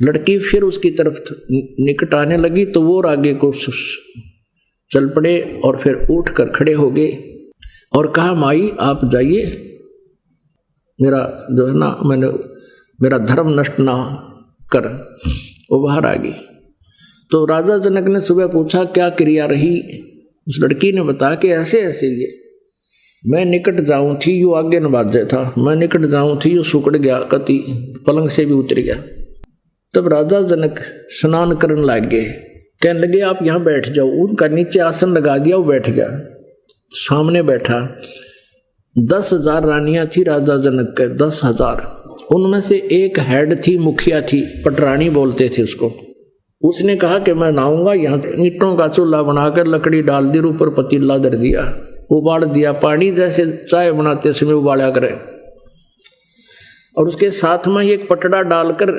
लड़की फिर उसकी तरफ निकट आने लगी तो वो आगे को चल पड़े और फिर उठ कर खड़े हो गए और कहा, माई आप जाइए, मेरा जो है ना मेरा धर्म नष्ट ना कर। वो बाहर आ गई। तो राजा जनक ने सुबह पूछा क्या क्रिया रही। उस लड़की ने बताया कि ऐसे ऐसे ये मैं निकट जाऊं थी, यू आगे न बाजे था, मैं निकट जाऊं थी, यू सुकड़ गया, कति पलंग से भी उतर गया। तब राजा जनक स्नान करने लग गए। कहने लगे आप यहाँ बैठ जाओ। उनका नीचे आसन लगा दिया, वो बैठ गया, सामने बैठा। 10,000 रानियां थी राजा जनक के, 10,000। उनमें से एक हेड थी, मुखिया थी, पटरानी बोलते थे उसको। उसने कहा कि मैं नहाऊंगा। यहाँ ईंटों का चूल्हा बनाकर लकड़ी डाल दी, ऊपर पतीला धर दिया, उबाल दिया, पानी जैसे चाय बनाते समय उबाला करे। और उसके साथ में एक पटड़ा डालकर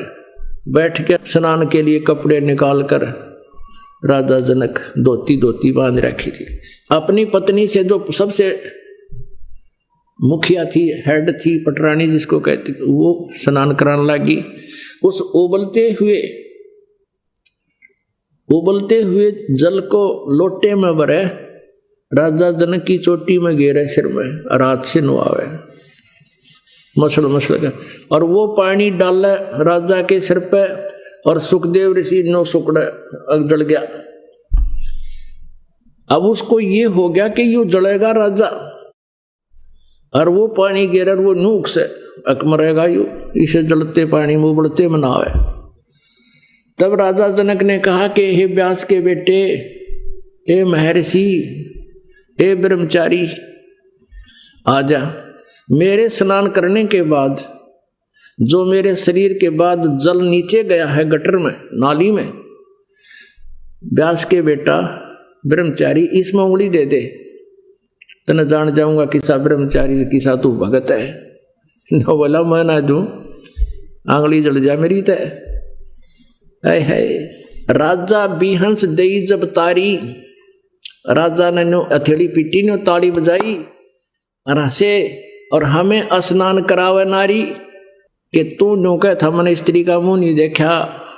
बैठ के स्नान के लिए कपड़े निकाल कर राजा जनक धोती बांध रखी थी। अपनी पत्नी से जो सबसे मुखिया थी, हेड थी, पटरानी जिसको कहती, वो स्नान कराने लगी। उस उबलते हुए जल को लोटे में भरे, राजा जनक की चोटी में घेरे, सिर में रात से नुआवे, मसल का, और वो पानी डाले राजा के सिर पे। और सुखदेव ऋषि नो सुकड़े जल गया। अब उसको ये हो गया कि यू जलेगा राजा, और वो पानी गिर वो नूक से मरेगा यू, इसे जलते पानी में उबलते मनावे। तब राजा जनक ने कहा कि हे व्यास के बेटे, ए महर्षि, ए ब्रह्मचारी, आजा। मेरे स्नान करने के बाद जो मेरे शरीर के बाद जल नीचे गया है गटर में, नाली में, व्यास के बेटा ब्रह्मचारी, इसमें उंगली दे दे, तो न जान जाऊंगा किसा ब्रह्मचारी किसा तू भगत है। न बोला मैं ना दूं, आंगली जल जा मेरी तय है। राजा बिहंस दई जब तारी, राजा ने नो हथेली पीटी ने ताड़ी बजाई और हंसे, और हमें स्नान करावे नारी कि तू नो कह था मैंने स्त्री का मुंह नहीं देखा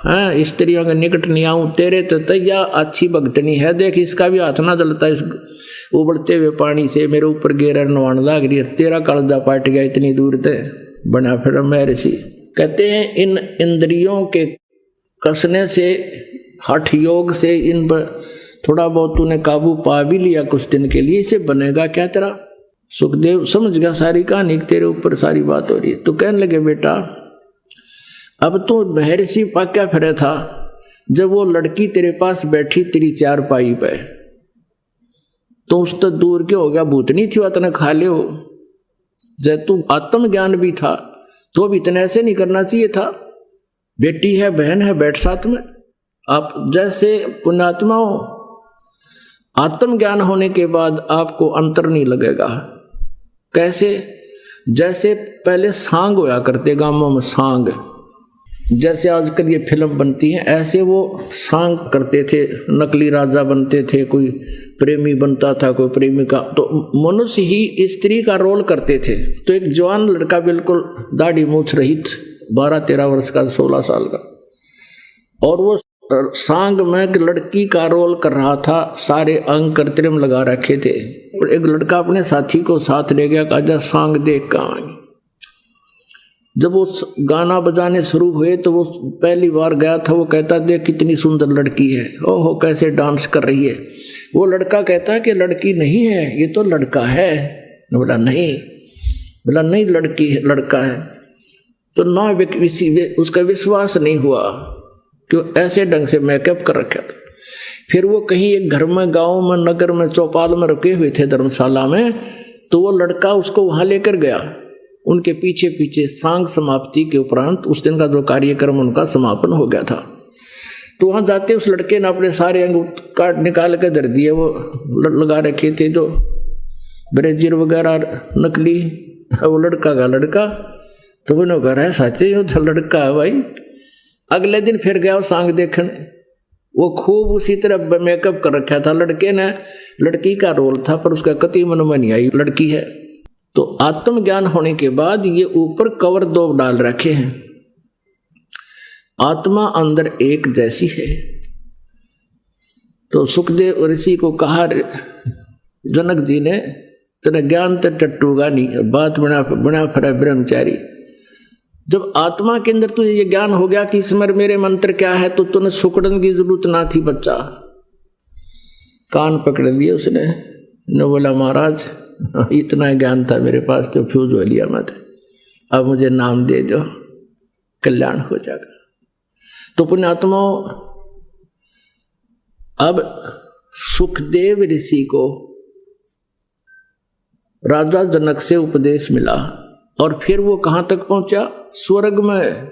है, स्त्रियों के निकट नहीं आऊं, तेरे तो तैया अच्छी भगतनी है, देख इसका भी हाथ ना जलता है उबलते हुए पानी से, मेरे ऊपर गेरा नवान लाग रही है, तेरा कालजा पाट गया इतनी दूर ते बना। फिर महर्षि कहते हैं इन इंद्रियों के कसने से, हठ योग से इन पर थोड़ा बहुत तूने काबू पा भी लिया कुछ दिन के लिए, इसे बनेगा क्या तेरा। सुखदेव समझ गया सारी कहानी, तेरे ऊपर सारी बात हो रही है। तो कहने लगे बेटा अब तो महर्षि पाक्या फिरे था, जब वो लड़की तेरे पास बैठी तेरी चारपाई पे, तो उस तो दूर के हो गया, भूतनी थी वह खा ले हो। जब तू आत्मज्ञान भी था तो भी इतने ऐसे नहीं करना चाहिए था। बेटी है, बहन है, बैठ साथ में। आप जैसे पुण्यात्मा हो, आत्मज्ञान होने के बाद आपको अंतर नहीं लगेगा। कैसे? जैसे पहले सांग होया करते गांवों में, सांग, जैसे आजकल ये फिल्म बनती है, ऐसे वो सांग करते थे, नकली राजा बनते थे, कोई प्रेमी बनता था, कोई प्रेमिका। तो मनुष्य ही स्त्री का रोल करते थे। तो एक जवान लड़का बिल्कुल दाढ़ी मूछ रहित, 12-13 वर्ष का, 16 साल का, और वो सांग में लड़की का रोल कर रहा था, सारे अंग कृत्रिम लगा रखे थे। और एक लड़का अपने साथी को साथ ले गया, कहा सांग देख कहाँ। जब वो गाना बजाने शुरू हुए तो वो पहली बार गया था, वो कहता देख कितनी सुंदर लड़की है, ओहो कैसे डांस कर रही है। वो लड़का कहता कि लड़की नहीं है, ये तो लड़का है। बोला नहीं लड़की है, लड़का है। तो ना उसका विश्वास नहीं हुआ, क्यों ऐसे ढंग से मेकअप कर रखा था। फिर वो कहीं एक घर में, गांव में, नगर में, चौपाल में रुके हुए थे, धर्मशाला में। तो वो लड़का उसको वहां लेकर गया, उनके पीछे पीछे। सांग समाप्ति के उपरांत उस दिन का जो कार्यक्रम उनका समापन हो गया था। तो वहां जाते उस लड़के ने अपने सारे अंग काट निकाल कर धर दिए, वो लगा रखे थे जो ब्रेजियर वगैरह नकली। वो लड़का का लड़का, तो वो घर है साचे, वो तो लड़का है भाई। अगले दिन फिर गया वो सांग देखने, वो खूब उसी तरह मेकअप कर रखा था। लड़के ने लड़की का रोल था, पर उसका कति मन में नहीं आई लड़की है। तो आत्मज्ञान होने के बाद ये ऊपर कवर 2 डाल रखे हैं, आत्मा अंदर एक जैसी है। तो सुखदेव ऋषि को कहा, जनक जी ने, तेरा ज्ञान तो टट्टूगा नहीं, बात बना फरा ब्रह्मचारी। जब आत्मा के अंदर तुझे ये ज्ञान हो गया कि स्मर मेरे मंत्र क्या है, तो तूने सुकड़न की जरूरत ना थी बच्चा। कान पकड़ लिए उसने, न बोला महाराज इतना ज्ञान था मेरे पास तो फ्यूज हो लिया मत, अब मुझे नाम दे दो, कल्याण हो जाएगा। तो पुण्यात्माओं, अब सुखदेव ऋषि को राजा जनक से उपदेश मिला और फिर वो कहां तक पहुंचा? स्वर्ग में।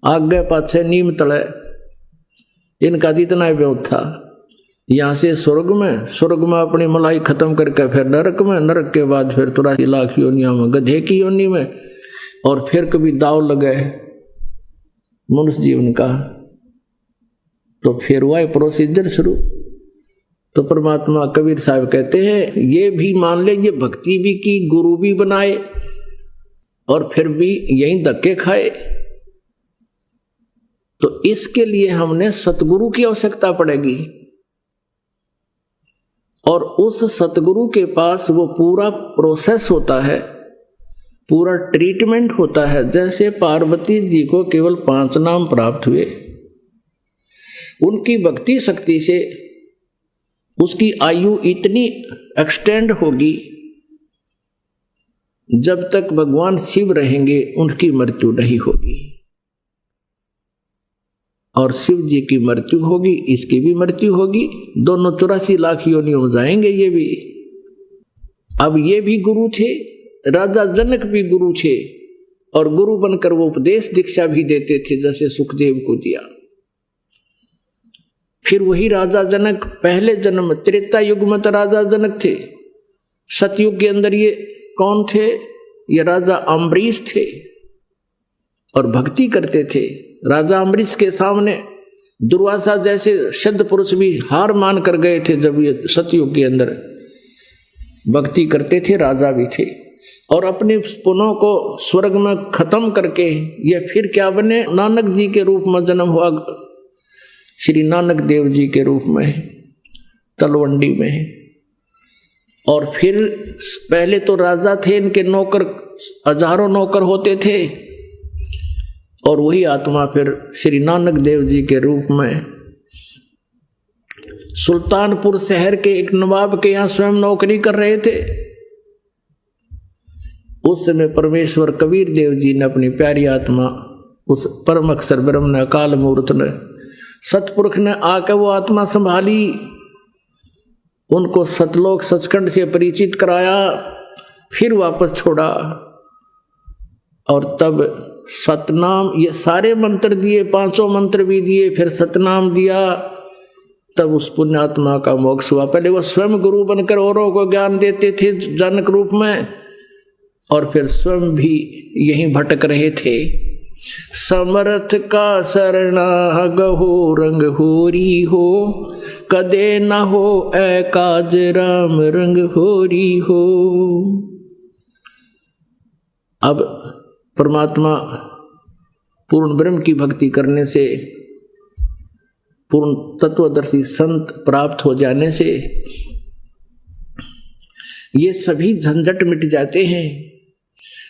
आगे पाछे नीम तले इनका जितना व्यवहार था। यहां से स्वर्ग में अपनी मलाई खत्म करके फिर नरक के बाद फिर 83 लाख योनियों में, गधे की योनि में, और फिर कभी दाव लगे मनुष्य जीवन का, तो फिर हुआ प्रोसीजर शुरू। तो परमात्मा कबीर साहब कहते हैं, ये भी मान ले, ये भक्ति भी की, गुरु भी बनाए, और फिर भी यही धक्के खाए। तो इसके लिए हमने सतगुरु की आवश्यकता पड़ेगी, और उस सतगुरु के पास वो पूरा प्रोसेस होता है, पूरा ट्रीटमेंट होता है। जैसे पार्वती जी को केवल 5 नाम प्राप्त हुए, उनकी भक्ति शक्ति से उसकी आयु इतनी एक्सटेंड होगी, जब तक भगवान शिव रहेंगे उनकी मृत्यु नहीं होगी। और शिव जी की मृत्यु होगी, इसकी भी मृत्यु होगी, दोनों 84 लाख योनियों में जाएंगे ये भी। अब ये भी गुरु थे, राजा जनक भी गुरु थे, और गुरु बनकर वो उपदेश दीक्षा भी देते थे, जैसे सुखदेव को दिया। फिर वही राजा जनक पहले जन्म त्रेता युग में तो राजा जनक थे। सतयुग के अंदर ये कौन थे? ये राजा अम्बरीश थे, और भक्ति करते थे। राजा अम्बरीश के सामने दुर्वासा जैसे सिद्ध पुरुष भी हार मान कर गए थे। जब ये सतयुग के अंदर भक्ति करते थे, राजा भी थे, और अपने पुनों को स्वर्ग में खत्म करके ये फिर क्या बने? नानक जी के रूप में जन्म हुआ, श्री नानक देव जी के रूप में तलवंडी में। और फिर पहले तो राजा थे, इनके नौकर हजारों नौकर होते थे, और वही आत्मा फिर श्री नानक देव जी के रूप में सुल्तानपुर शहर के एक नवाब के यहाँ स्वयं नौकरी कर रहे थे। उस समय परमेश्वर कबीर देव जी ने अपनी प्यारी आत्मा, उस परम अक्षर ब्रह्म ने, अकाल मूर्त ने, सतपुरुष ने आकर वो आत्मा संभाली, उनको सतलोक सचखंड से परिचित कराया, फिर वापस छोड़ा, और तब सतनाम, ये सारे मंत्र दिए, 5 मंत्र भी दिए, फिर सतनाम दिया, तब उस पुण्यात्मा का मोक्ष हुआ। पहले वो स्वयं गुरु बनकर औरों को ज्ञान देते थे जनक रूप में, और फिर स्वयं भी यहीं भटक रहे थे। समर्थ का शरणा गहो रंग होरी हो, कदे न हो ऐ काज राम रंग होरी हो। अब परमात्मा पूर्ण ब्रह्म की भक्ति करने से, पूर्ण तत्वदर्शी संत प्राप्त हो जाने से ये सभी झंझट मिट जाते हैं।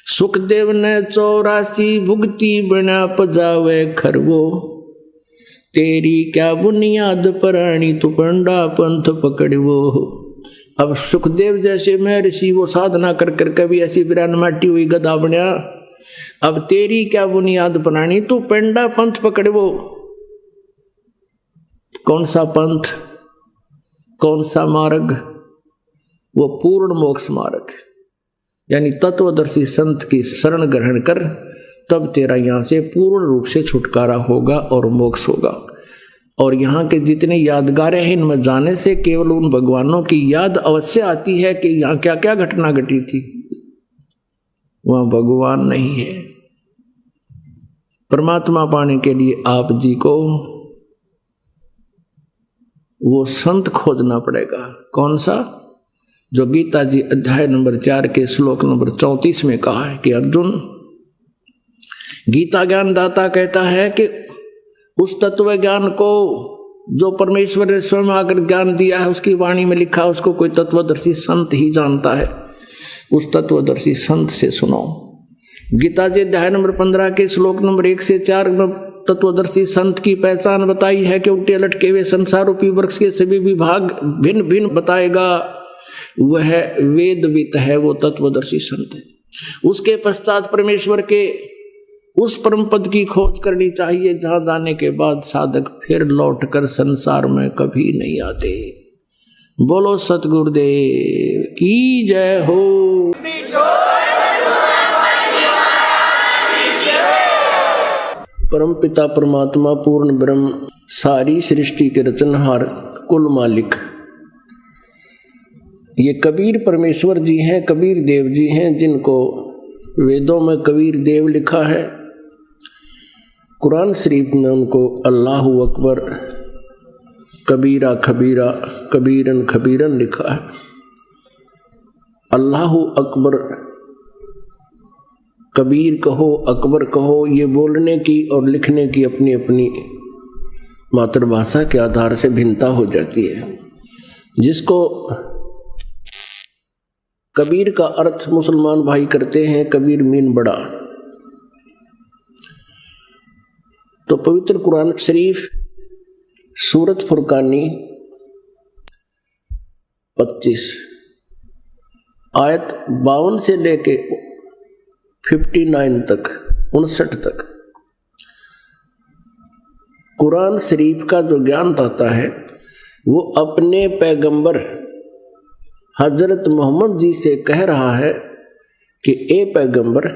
सुखदेव ने 84 भुगती बना पजावे खरवो, तेरी क्या बुनियाद पराणी तू पंडा पंथ पकड़वो। अब सुखदेव जैसे मैं ऋषि वो साधना कर कर कभी ऐसी बिरान माटी हुई गधा बना, अब तेरी क्या बुनियाद पराणी तू पंडा पंथ पकड़वो। कौन सा पंथ, कौन सा मार्ग? वो पूर्ण मोक्ष मार्ग, यानी तत्वदर्शी संत की शरण ग्रहण कर, तब तेरा यहां से पूर्ण रूप से छुटकारा होगा और मोक्ष होगा। और यहाँ के जितने यादगारें हैं, इनमें जाने से केवल उन भगवानों की याद अवश्य आती है कि यहाँ क्या क्या घटना घटी थी, वहां भगवान नहीं है। परमात्मा पाने के लिए आप जी को वो संत खोजना पड़ेगा। कौन सा? जो गीता जी अध्याय नंबर 4 के श्लोक नंबर 34 में कहा है कि अर्जुन, गीता ज्ञान दाता कहता है कि उस तत्व ज्ञान को जो परमेश्वर ने स्वयं आकर ज्ञान दिया है, उसकी वाणी में लिखा, उसको कोई तत्वदर्शी संत ही जानता है। उस तत्वदर्शी संत से सुनो। गीता जी अध्याय नंबर 15 के श्लोक नंबर 1 से 4 में तत्वदर्शी संत की पहचान बताई है कि उल्टे लटके हुए संसार रूपी वृक्ष के सभी विभाग भिन्न भिन्न बताएगा। वह वेदवित है, वो तत्वदर्शी संत है। उसके पश्चात परमेश्वर के उस परम पद की खोज करनी चाहिए जहां जाने के बाद साधक फिर लौटकर संसार में कभी नहीं आते। बोलो सतगुरुदेव की जय हो। परम पिता परमात्मा पूर्ण ब्रह्म सारी सृष्टि के रचनहार कुल मालिक ये कबीर परमेश्वर जी हैं, कबीर देव जी हैं, जिनको वेदों में कबीर देव लिखा है। कुरान शरीफ में उनको अल्लाहु अकबर, कबीरा खबीरा, कबीरन खबीरन लिखा है। अल्लाहु अकबर, कबीर कहो, अकबर कहो, ये बोलने की और लिखने की अपनी अपनी मातृभाषा के आधार से भिन्नता हो जाती है। जिसको कबीर का अर्थ मुसलमान भाई करते हैं, कबीर मीन बड़ा। तो पवित्र कुरान शरीफ सूरत फुरकानी 25 आयत 52 से लेके 59 तक 59 तक कुरान शरीफ का जो ज्ञान रहता है वो अपने पैगंबर हजरत मोहम्मद जी से कह रहा है कि ए पैगंबर,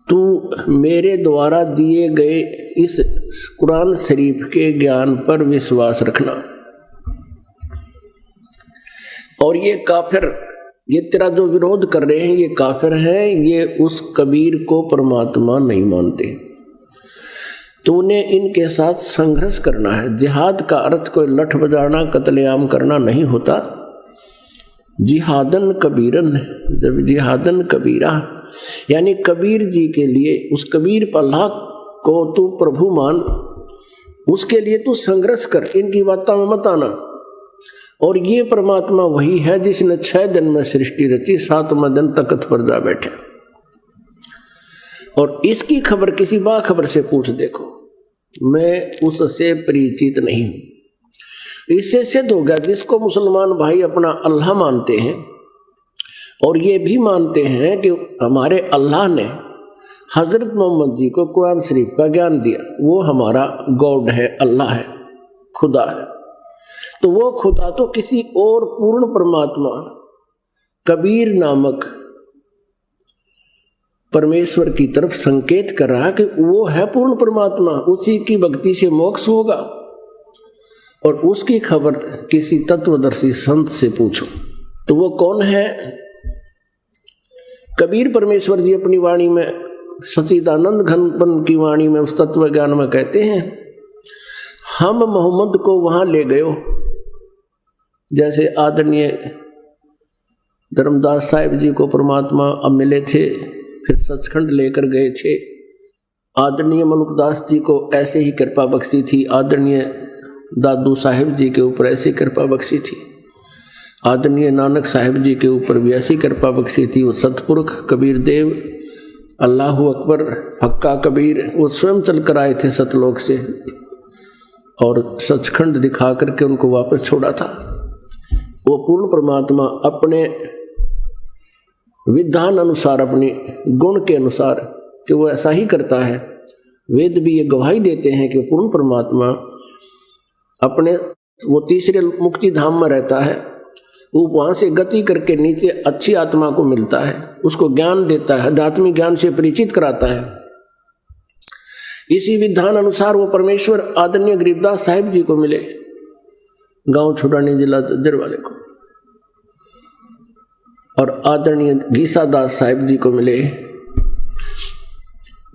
तू मेरे द्वारा दिए गए इस कुरान शरीफ के ज्ञान पर विश्वास रखना। और ये काफिर, ये तेरा जो विरोध कर रहे हैं, ये काफिर हैं, ये उस कबीर को परमात्मा नहीं मानते। तूने इनके साथ संघर्ष करना है। जिहाद का अर्थ कोई लठ बजाना, कत्लेआम करना नहीं होता। जिहादन कबीरन, जब जिहादन कबीरा यानी कबीर जी के लिए, उस कबीर पल्लाह को तू प्रभु मान, उसके लिए तू संघर्ष कर, इनकी बातों में मत आना। और ये परमात्मा वही है जिसने 6 दिन में सृष्टि रची, 7वें दिन तख्त पर जा बैठे। और इसकी खबर किसी बाखबर से पूछ देखो, मैं उससे परिचित नहीं हूं। इससे सिद्ध हो गया जिसको मुसलमान भाई अपना अल्लाह मानते हैं और ये भी मानते हैं कि हमारे अल्लाह ने हजरत मोहम्मद जी को कुरान शरीफ का ज्ञान दिया, वो हमारा गॉड है, अल्लाह है, खुदा है। तो वो खुदा तो किसी और पूर्ण परमात्मा कबीर नामक परमेश्वर की तरफ संकेत कर रहा कि वो है पूर्ण परमात्मा, उसी की भक्ति से मोक्ष होगा। और उसकी खबर किसी तत्वदर्शी संत से पूछो। तो वो कौन है? कबीर परमेश्वर जी अपनी वाणी में, सच्चिदानंद घनपन की वाणी में, उस तत्व ज्ञान में कहते हैं, हम मोहम्मद को वहां ले गए जैसे आदरणीय धर्मदास साहिब जी को परमात्मा अब मिले थे, फिर सचखंड लेकर गए थे। आदरणीय मलुकदास जी को ऐसे ही कृपा बख्शी थी, आदरणीय दादू साहिब जी के ऊपर ऐसी कृपा बख्शी थी, आदरणीय नानक साहिब जी के ऊपर भी ऐसी कृपा बख्शी थी। वो सतपुरुष कबीर देव, अल्लाहु अकबर, हक्का कबीर, वो स्वयं चल कर आए थे सतलोक से और सचखंड दिखा करके उनको वापस छोड़ा था। वो पूर्ण परमात्मा अपने विधान अनुसार, अपनी गुण के अनुसार कि वो ऐसा ही करता है। वेद भी ये गवाही देते हैं कि पूर्ण परमात्मा अपने वो तीसरे मुक्ति धाम में रहता है, वो वहाँ से गति करके नीचे अच्छी आत्मा को मिलता है, उसको ज्ञान देता है, आध्यात्मिक ज्ञान से परिचित कराता है। इसी विधान अनुसार वो परमेश्वर आदरणीय गरीबदास साहिब जी को मिले, गांव छुड़ानी जिला दर वाले को, और आदरणीय गीसादास साहिब जी को मिले,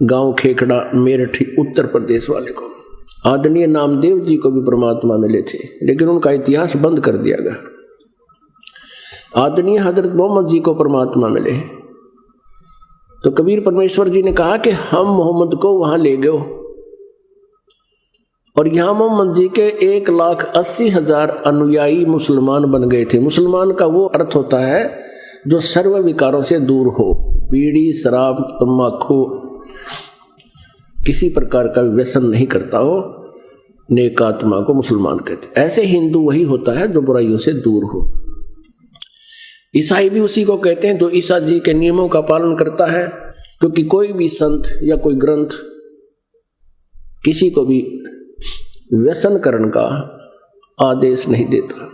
गांव खेकड़ा मेरठ उत्तर प्रदेश वाले को। आदरणीय नामदेव जी को भी परमात्मा मिले थे, लेकिन उनका इतिहास बंद कर दिया गया। आदरणीय हजरत मोहम्मद जी को परमात्मा मिले, तो कबीर परमेश्वर जी ने कहा कि हम मोहम्मद को वहां ले गए, और यहां मोहम्मद जी के 1,80,000 अनुयायी मुसलमान बन गए थे। मुसलमान का वो अर्थ होता है जो सर्व विकारों से दूर हो, बीड़ी शराब तम्बाकू किसी प्रकार का व्यसन नहीं करता हो, नेक आत्मा को मुसलमान कहते। ऐसे हिंदू वही होता है जो बुराइयों से दूर हो। ईसाई भी उसी को कहते हैं जो ईसा जी के नियमों का पालन करता है, क्योंकि कोई भी संत या कोई ग्रंथ किसी को भी व्यसन करने का आदेश नहीं देता,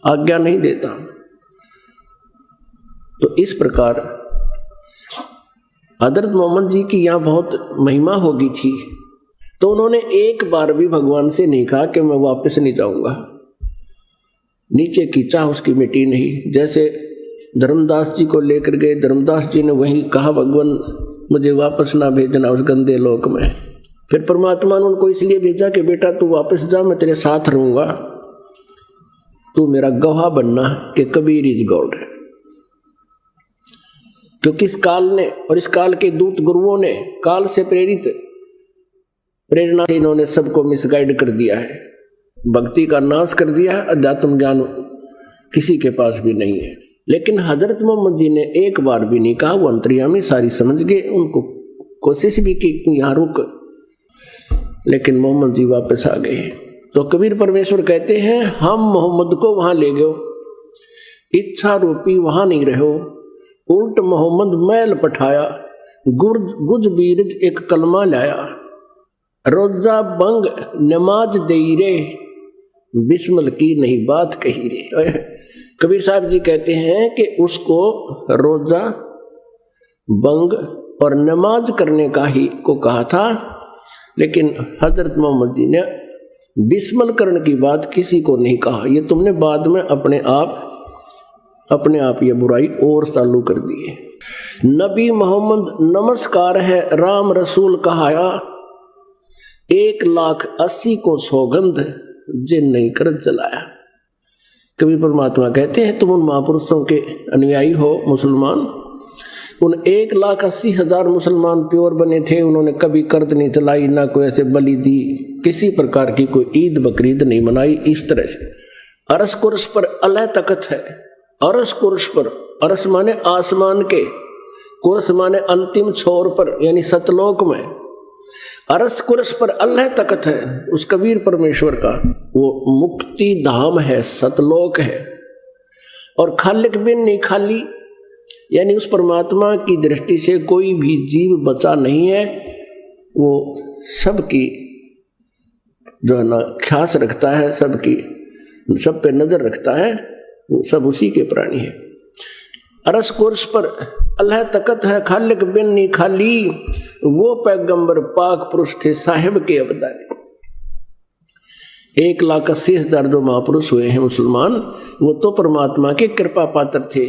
आज्ञा नहीं देता। तो इस प्रकार हजरत मोहम्मद जी की यहाँ बहुत महिमा होगी थी, तो उन्होंने एक बार भी भगवान से नहीं कहा कि मैं वापस नहीं जाऊंगा। नीचे की चाह उसकी मिटी नहीं। जैसे धर्मदास जी को लेकर गए, धर्मदास जी ने वही कहा भगवान मुझे वापस ना भेजना उस गंदे लोक में। फिर परमात्मा ने उनको इसलिए भेजा कि बेटा तू वापस जा, मैं तेरे साथ रहूंगा, तू मेरा गवाह बनना कि कबीर इज गॉड। क्योंकि इस काल ने और इस काल के दूत गुरुओं ने काल से प्रेरित प्रेरणा से इन्होंने सबको मिसगाइड कर दिया है, भक्ति का नाश कर दिया है, अध्यात्म ज्ञान किसी के पास भी नहीं है। लेकिन हजरत मोहम्मद जी ने एक बार भी नहीं कहा, वो अंतर्यामी सारी समझ गए, उनको कोशिश भी की यहाँ रुक, लेकिन मोहम्मद जी वापस आ गए। तो कबीर परमेश्वर कहते हैं हम मोहम्मद को वहां ले गए, इच्छा रूपी वहां नहीं रहो, उल्ट मोहम्मद मैल पठाया, गुज बीरज एक कलमा लाया, रोजा बंग नमाज दई रे, बिस्मिल की नहीं बात कही रे। कबीर साहब जी कहते हैं कि उसको रोजा बंग और नमाज करने का ही को कहा था, लेकिन हजरत मोहम्मद जी ने बिस्मिल करने की बात किसी को नहीं कहा। ये तुमने बाद में अपने आप ये बुराई और चालू कर दी है। नबी मोहम्मद नमस्कार है राम रसूल कहाया, 1,80,000 को सौगंध जिन नहीं कर जलाया। कभी परमात्मा कहते हैं तुम उन महापुरुषों के अनुयायी हो मुसलमान, उन 1,80,000 मुसलमान प्योर बने थे, उन्होंने कभी कर्द नहीं चलाई, ना कोई ऐसे बलि दी, किसी प्रकार की कोई ईद बकरीद नहीं मनाई। इस तरह से अरस कुर्स पर अल्लाह तकत है, अरस कुर्स पर, अरस माने आसमान के, कुर्स माने अंतिम छोर पर यानी सतलोक में, अरस कुर्स पर अल्लाह तकत है। उस कबीर परमेश्वर का वो मुक्ति धाम है, सतलोक है। और खालिक बिन नहीं खाली, यानी उस परमात्मा की दृष्टि से कोई भी जीव बचा नहीं है, वो सबकी जो है ना ख्यास रखता है, सबकी सब पे नजर रखता है, वो सब उसी के प्राणी है। अरस कुर्स पर अल्लाह तकत है, खालिक बिन नहीं खाली, वो पैगंबर पाक पुरुष थे साहिब के अवतारी। 1,80,000 जो महापुरुष हुए हैं मुसलमान, वो तो परमात्मा के कृपा पात्र थे,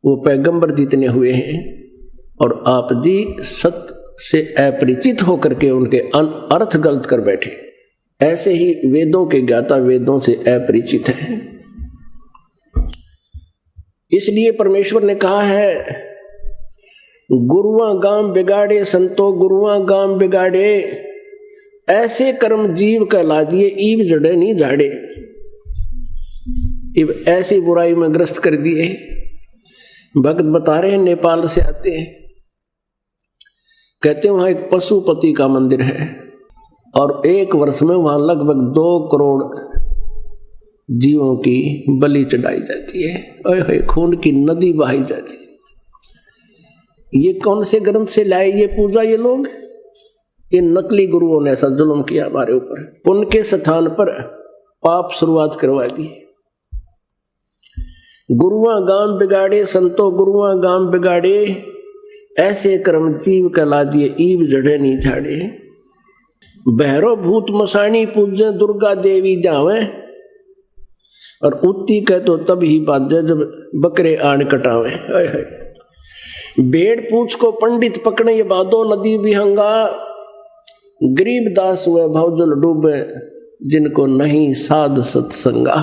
वो पैगंबर जितने हुए हैं। और आप जी सत्य से अपरिचित होकर के उनके अर्थ गलत कर बैठे, ऐसे ही वेदों के ज्ञाता वेदों से अपरिचित हैं। इसलिए परमेश्वर ने कहा है गुरुआ गाम बिगाड़े संतो गुरुआ गाम बिगाड़े, ऐसे कर्म जीव कहला दिए ईब जड़े नहीं झाड़े। इब ऐसी बुराई में ग्रस्त कर दिए। भक्त बता रहे हैं नेपाल से आते हैं, कहते हैं वहां एक पशुपति का मंदिर है और एक वर्ष में वहां लगभग 2 करोड़ जीवों की बलि चढ़ाई जाती है। ओए खून की नदी बहाई जाती है। ये कौन से ग्रंथ से लाए ये पूजा? ये लोग, ये नकली गुरुओं ने ऐसा जुल्म किया हमारे ऊपर, पुण्य के स्थान पर पाप शुरुआत करवा दी। गुरुआ गाम बिगाड़े संतो गुरुआ गाम बिगाड़े, ऐसे कर्म जीव कहला दिए ईब जड़े नहीं झाड़े। भैरो भूत मसाणी पूजे दुर्गा देवी जावे, और उत्ती कह तो तब ही बाजे जब बकरे आन कटावे। भेड़ पूछ को पंडित पकड़े ये बादो नदी बिहंगा, गरीब दास हुए भवजल डूबे जिनको नहीं साध सत्संगा।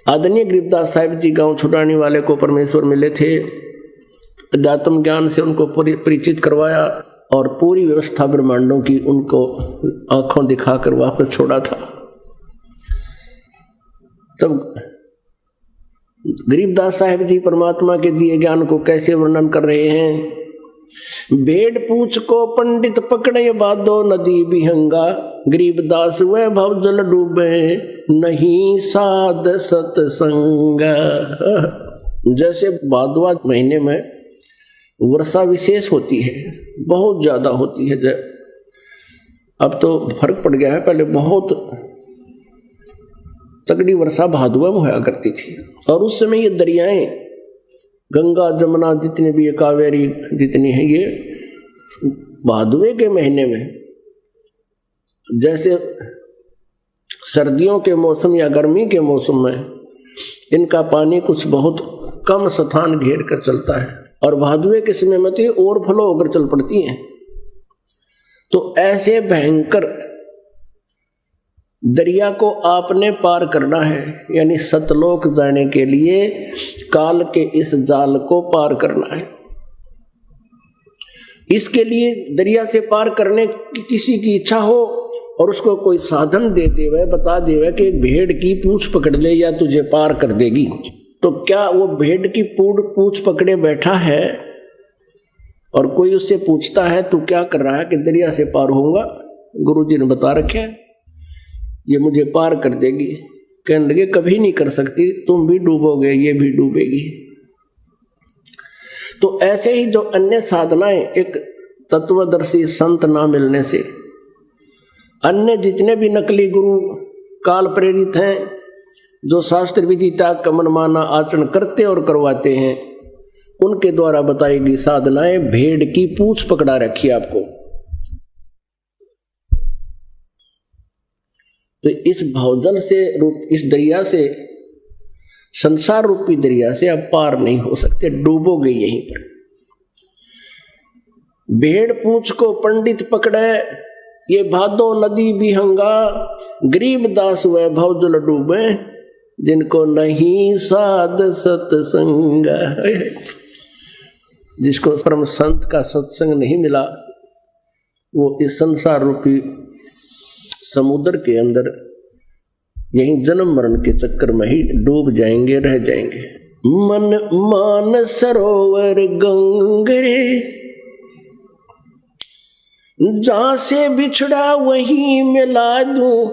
आदरणीय गरीबदास साहिब जी गांव छुड़ाने वाले को परमेश्वर मिले थे। अध्यात्म ज्ञान से उनको परिचित करवाया और पूरी व्यवस्था ब्रह्मांडों की उनको आंखों दिखाकर वापस छोड़ा था। तब गरीबदास साहिब जी परमात्मा के दिए ज्ञान को कैसे वर्णन कर रहे हैं। भेड़ पूछ को पंडित पकड़े बादो नदी बिहंगा, गरीबदास वह भव जल डूबे नहीं साध सत्संग। जैसे भादवा महीने में वर्षा विशेष होती है, बहुत ज्यादा होती है। अब तो फर्क पड़ गया है, पहले बहुत तगड़ी वर्षा भादुआ में होया करती थी। और उस समय ये दरियाएं गंगा जमुना जितने भी, कावेरी जितनी है, ये भादुए के महीने में जैसे सर्दियों के मौसम या गर्मी के मौसम में इनका पानी कुछ बहुत कम स्थान घेर कर चलता है, और भादुए के समय में तो ये ओवरफ्लो होकर चल पड़ती हैं। तो ऐसे भयंकर दरिया को आपने पार करना है, यानी सतलोक जाने के लिए काल के इस जाल को पार करना है। इसके लिए दरिया से पार करने की किसी की इच्छा हो और उसको कोई साधन दे देवे, बता देवे कि एक भेड़ की पूंछ पकड़ ले या तुझे पार कर देगी, तो क्या वो भेड़ की पूंछ पकड़े बैठा है और कोई उससे पूछता है तू क्या कर रहा है कि दरिया से पार होऊंगा? गुरुजी ने बता रखे है ये मुझे पार कर देगी। कहने लगे कभी नहीं कर सकती, तुम भी डूबोगे, ये भी डूबेगी। तो ऐसे ही जो अन्य साधनाएं एक तत्वदर्शी संत ना मिलने से, अन्य जितने भी नकली गुरु काल प्रेरित हैं, जो शास्त्र विधि त्याग का मनमाना आचरण करते और करवाते हैं, उनके द्वारा बताई गई साधनाएं भेड़ की पूंछ पकड़ा रखी है आपको। तो इस भवजल से इस दरिया से, संसार रूपी दरिया से आप पार नहीं हो सकते, डूबोगे यहीं पर। भेड़ पूंछ को पंडित पकड़े ये भादो नदी बिहंगा, गरीबदास वह भवजल डूबे जिनको नहीं साध सत्संग। जिसको परम संत का सत्संग नहीं मिला वो इस संसार रूपी समुद्र के अंदर यही जन्म मरण के चक्कर में ही डूब जाएंगे, रह जाएंगे। मन मान सरोवर गंगरे, जहां से बिछड़ा वहीं मिला दूं,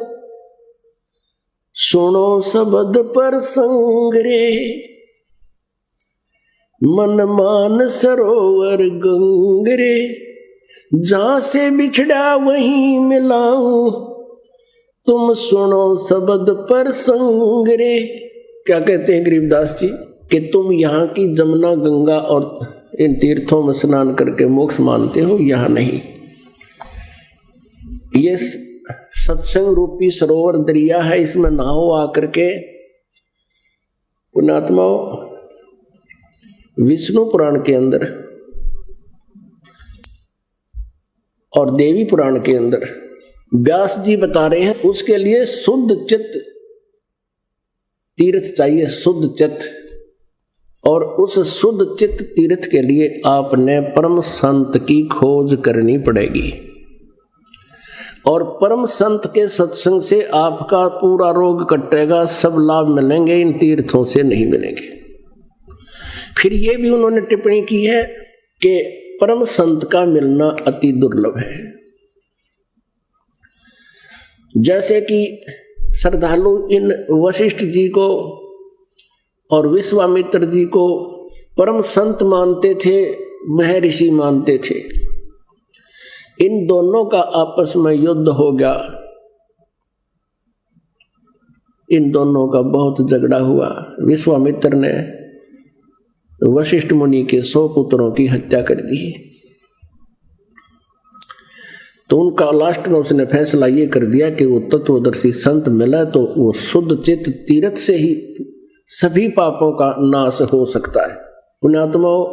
सुनो शब्द पर संग रे। मन मान सरोवर गंगरे, जहां से बिछड़ा वहीं मिलाऊं, तुम सुनो शब्द पर संग रे। क्या कहते हैं गरीबदास जी कि तुम यहाँ की जमुना गंगा और इन तीर्थों में स्नान करके मोक्ष मानते हो, यहाँ नहीं। ये सत्संग रूपी सरोवर दरिया है, इसमें नहाओ आकर के। पुण्यात्माओं, विष्णु पुराण के अंदर और देवी पुराण के अंदर व्यास जी बता रहे हैं उसके लिए शुद्ध चित्त तीर्थ चाहिए, शुद्ध चित्त। और उस शुद्ध चित्त तीर्थ के लिए आपने परम संत की खोज करनी पड़ेगी, और परम संत के सत्संग से आपका पूरा रोग कटेगा, सब लाभ मिलेंगे, इन तीर्थों से नहीं मिलेंगे। फिर ये भी उन्होंने टिप्पणी की है कि परम संत का मिलना अति दुर्लभ है। जैसे कि श्रद्धालु इन वशिष्ठ जी को और विश्वामित्र जी को परम संत मानते थे, महर्षि मानते थे। इन दोनों का आपस में युद्ध हो गया, इन दोनों का बहुत झगड़ा हुआ। विश्वामित्र ने वशिष्ठ मुनि के 100 पुत्रों की हत्या कर दी। तो उनका लास्ट में उसने फैसला ये कर दिया कि वो तत्वदर्शी संत मिला तो वो शुद्ध चित्त तीर्थ से ही सभी पापों का नाश हो सकता है। पुण्यात्माओं,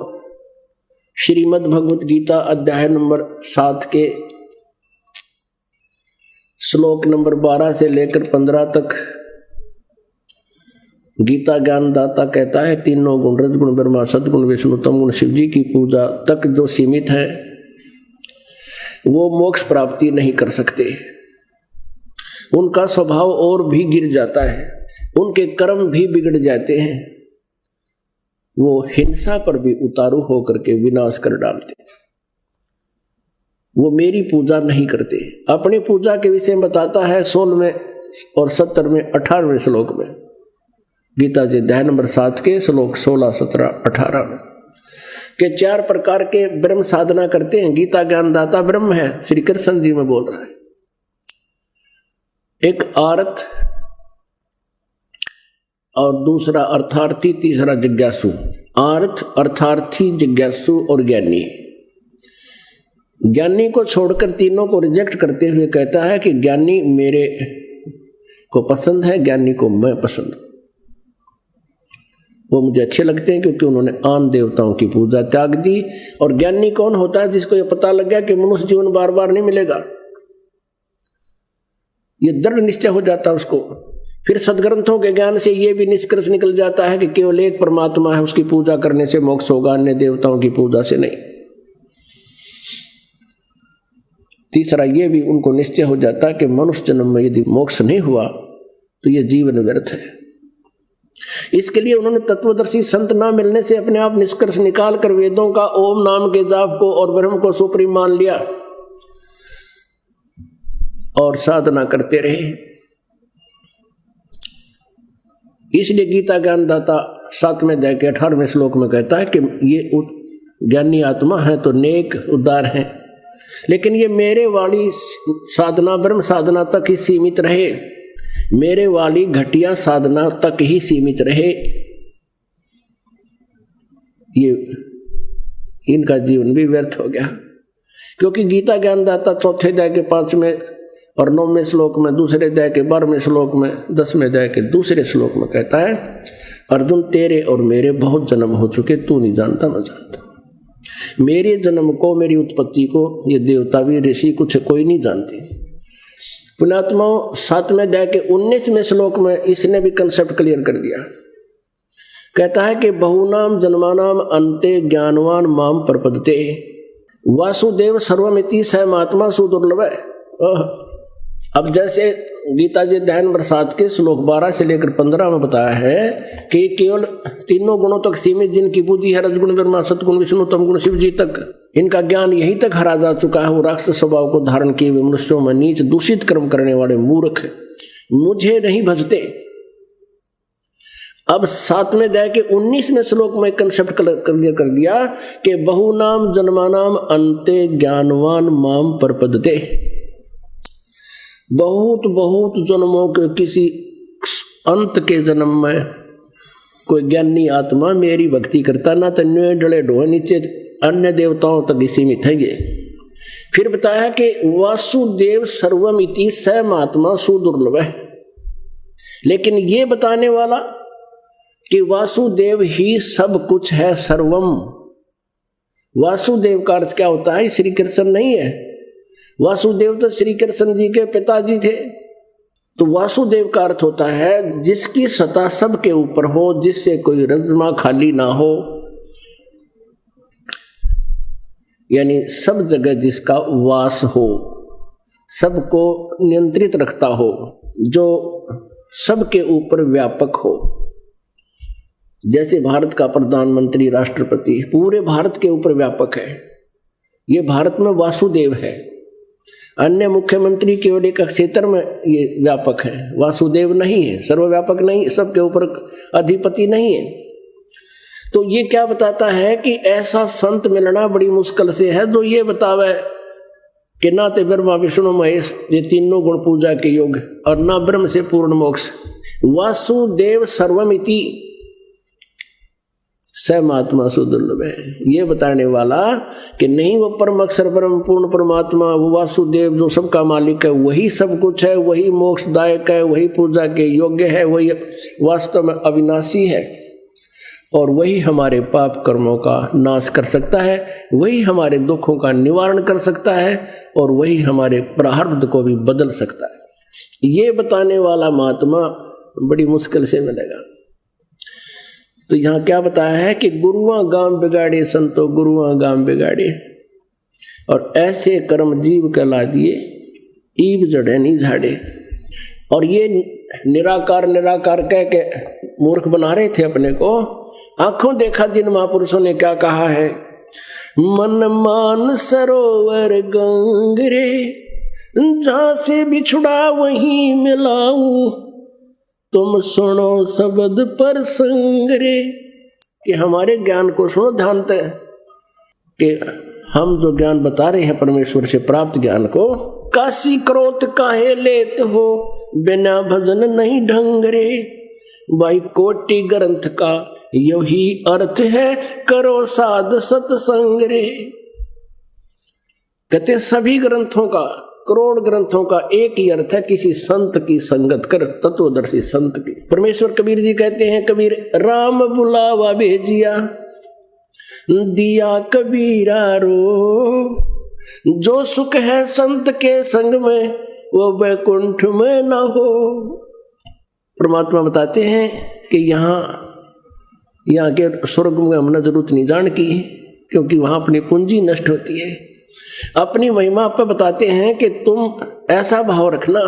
श्रीमद् भगवत गीता अध्याय नंबर 7 के श्लोक नंबर 12 से लेकर 15 तक गीता ज्ञानदाता कहता है तीनों गुण रजगुण ब्रह्मा सदगुण विष्णु तमगुण शिव जी की पूजा तक जो सीमित है वो मोक्ष प्राप्ति नहीं कर सकते। उनका स्वभाव और भी गिर जाता है, उनके कर्म भी बिगड़ जाते हैं, वो हिंसा पर भी उतारू होकर के विनाश कर डालते। वो मेरी पूजा नहीं करते। अपनी पूजा के विषय में बताता है 16वें और 17वें 18वें श्लोक में, गीता जी अध्याय नंबर 7 के श्लोक 16, 17, 18 में के 4 प्रकार के ब्रह्म साधना करते हैं। गीता ज्ञानदाता ब्रह्म है, श्री कृष्ण जी में बोल रहा है। एक आर्त और दूसरा अर्थार्थी, तीसरा जिज्ञासु। आर्थ, अर्थार्थी, जिज्ञासु और ज्ञानी। ज्ञानी को छोड़कर तीनों को रिजेक्ट करते हुए कहता है कि ज्ञानी मेरे को पसंद है, ज्ञानी को मैं पसंद हूं। वो मुझे अच्छे लगते हैं क्योंकि उन्होंने आन देवताओं की पूजा त्याग दी। और ज्ञानी कौन होता है? जिसको ये पता लग गया कि मनुष्य जीवन बार बार नहीं मिलेगा, ये दृढ़ निश्चय हो जाता है उसको। फिर सदग्रंथों के ज्ञान से ये भी निष्कर्ष निकल जाता है कि केवल एक परमात्मा है, उसकी पूजा करने से मोक्ष होगा, अन्य देवताओं की पूजा से नहीं। तीसरा ये भी उनको निश्चय हो जाता है कि मनुष्य जन्म में यदि मोक्ष नहीं हुआ तो ये जीवन व्यर्थ है। इसके लिए उन्होंने तत्वदर्शी संत ना मिलने से अपने आप निष्कर्ष निकाल कर वेदों का ओम नाम के जाप को और ब्रह्म को सुप्रीम मान लिया और साधना करते रहे। इसलिए गीता ज्ञानदाता 7वें अध्याय के 18वें श्लोक में कहता है कि ये ज्ञानी आत्मा है तो नेक उदार हैं, लेकिन ये मेरे वाली साधना ब्रह्म साधना तक ही सीमित रहे, मेरे वाली घटिया साधना तक ही सीमित रहे। ये इनका जीवन भी व्यर्थ हो गया। क्योंकि गीता ज्ञानदाता 4थे अध्याय के 5वें और 9वें श्लोक में, दूसरे अध्याय के 12वें श्लोक में, 10वें अध्याय के दूसरे श्लोक में कहता है, अर्जुन तेरे और मेरे बहुत जन्म हो चुके, तू नहीं जानता मैं जानता। मेरे जन्म को, मेरी उत्पत्ति को ये देवता भी ऋषि कुछ कोई नहीं जानती। पुण्यात्माओं 7वें अध्याय के 19वें श्लोक में इसने भी कंसेप्ट क्लियर कर दिया। कहता है कि बहुनाम जन्मानाम अन्ते ज्ञानवान माम प्रपद्यते वासुदेव सर्वमिति स महात्मा सुदुर्लभ। अब जैसे गीता जी अध्याय नंबर 7 के श्लोक 12 से लेकर 15 में बताया है कि केवल तीनों गुणों तक सीमित जिनकी बुद्धि है, रजगुण ब्रह्मा सतगुण विष्णु तमगुण शिव जी तक, इनका ज्ञान यहीं तक हरा जा चुका है। वो राक्षस स्वभाव को धारण किए हुए मनुष्यों में नीच दूषित कर्म करने वाले मूर्ख मुझे नहीं भजते। अब 7वें अध्याय के 19वें श्लोक में कंसेप्ट क्लियर कर दिया कि बहुनाम जन्मानाम अन्ते ज्ञानवान माम प्रपद्यते। बहुत बहुत जन्मों के किसी अंत के जन्म में कोई ज्ञानी आत्मा मेरी भक्ति करता ना, तन्ने डले ढोए नीचे अन्य देवताओं तक ही सीमित है ये। फिर बताया कि वासुदेव सर्वमिति स महात्मा सुदुर्लभ है। लेकिन ये बताने वाला कि वासुदेव ही सब कुछ है, सर्वम। वासुदेव का अर्थ क्या होता है? श्री कृष्ण नहीं है। वासुदेव तो श्री कृष्ण जी के पिताजी थे। तो वासुदेव का अर्थ होता है जिसकी सत्ता सबके ऊपर हो, जिससे कोई रज्मा खाली ना हो, यानी सब जगह जिसका वास हो, सबको नियंत्रित रखता हो, जो सबके ऊपर व्यापक हो। जैसे भारत का प्रधानमंत्री, राष्ट्रपति पूरे भारत के ऊपर व्यापक है, ये भारत में वासुदेव है। अन्य मुख्यमंत्री केवल एक क्षेत्र में ये व्यापक है, वासुदेव नहीं है, सर्वव्यापक नहीं, सबके ऊपर अधिपति नहीं है। तो ये क्या बताता है कि ऐसा संत मिलना बड़ी मुश्किल से है जो ये बतावे कि ना तो ब्रह्मा विष्णु महेश ये तीनों गुण पूजा के योग और ना ब्रह्म से पूर्ण मोक्ष। वासुदेव सर्वमिति स महात्मा सुदुर्लभ है। ये बताने वाला कि नहीं वो परम अक्षर परम पूर्ण परमात्मा, वो वासुदेव जो सबका मालिक है, वही सब कुछ है, वही मोक्षदायक है, वही पूजा के योग्य है, वही वास्तव में अविनाशी है और वही हमारे पाप कर्मों का नाश कर सकता है, वही हमारे दुखों का निवारण कर सकता है और वही हमारे प्रारब्ध को भी बदल सकता है। ये बताने वाला महात्मा बड़ी मुश्किल से मिलेगा। तो यहाँ क्या बताया है कि गुरुआ गाम बिगाड़े संतो गुरुआ गाम बिगाड़े, और ऐसे कर्म जीव कहला दिए ईब जड़े नहीं झाड़े। और ये निराकार निराकार कह के मूर्ख बना रहे थे अपने को। आंखों देखा जिन महापुरुषों ने क्या कहा है, मन मान सरोवर गंगरे, जहां से बिछुड़ा वहीं मिलाऊं, तुम सुनो शब्द पर संगरे। कि हमारे ज्ञान को सुनो ध्यान से, कि हम जो ज्ञान बता रहे हैं परमेश्वर से प्राप्त ज्ञान को, काशी क्रोध काहे लेत हो, बिना भजन नहीं ढंगरे। भाई कोटि ग्रंथ का यही अर्थ है, करो साध सत्संग रे। कहते सभी ग्रंथों का, करोड़ ग्रंथों का एक ही अर्थ है, किसी संत की संगत कर, तत्वदर्शी संत की। परमेश्वर कबीर जी कहते हैं, कबीर राम बुलावा भेजिया, दिया कबीरा रो, जो सुख है संत के संग में, वो वैकुंठ में न हो। परमात्मा बताते हैं कि यहाँ के स्वर्ग में हमने जरूरत नहीं जान की, क्योंकि वहां अपनी पूंजी नष्ट होती है। अपनी महिमा पर बताते हैं कि तुम ऐसा भाव रखना,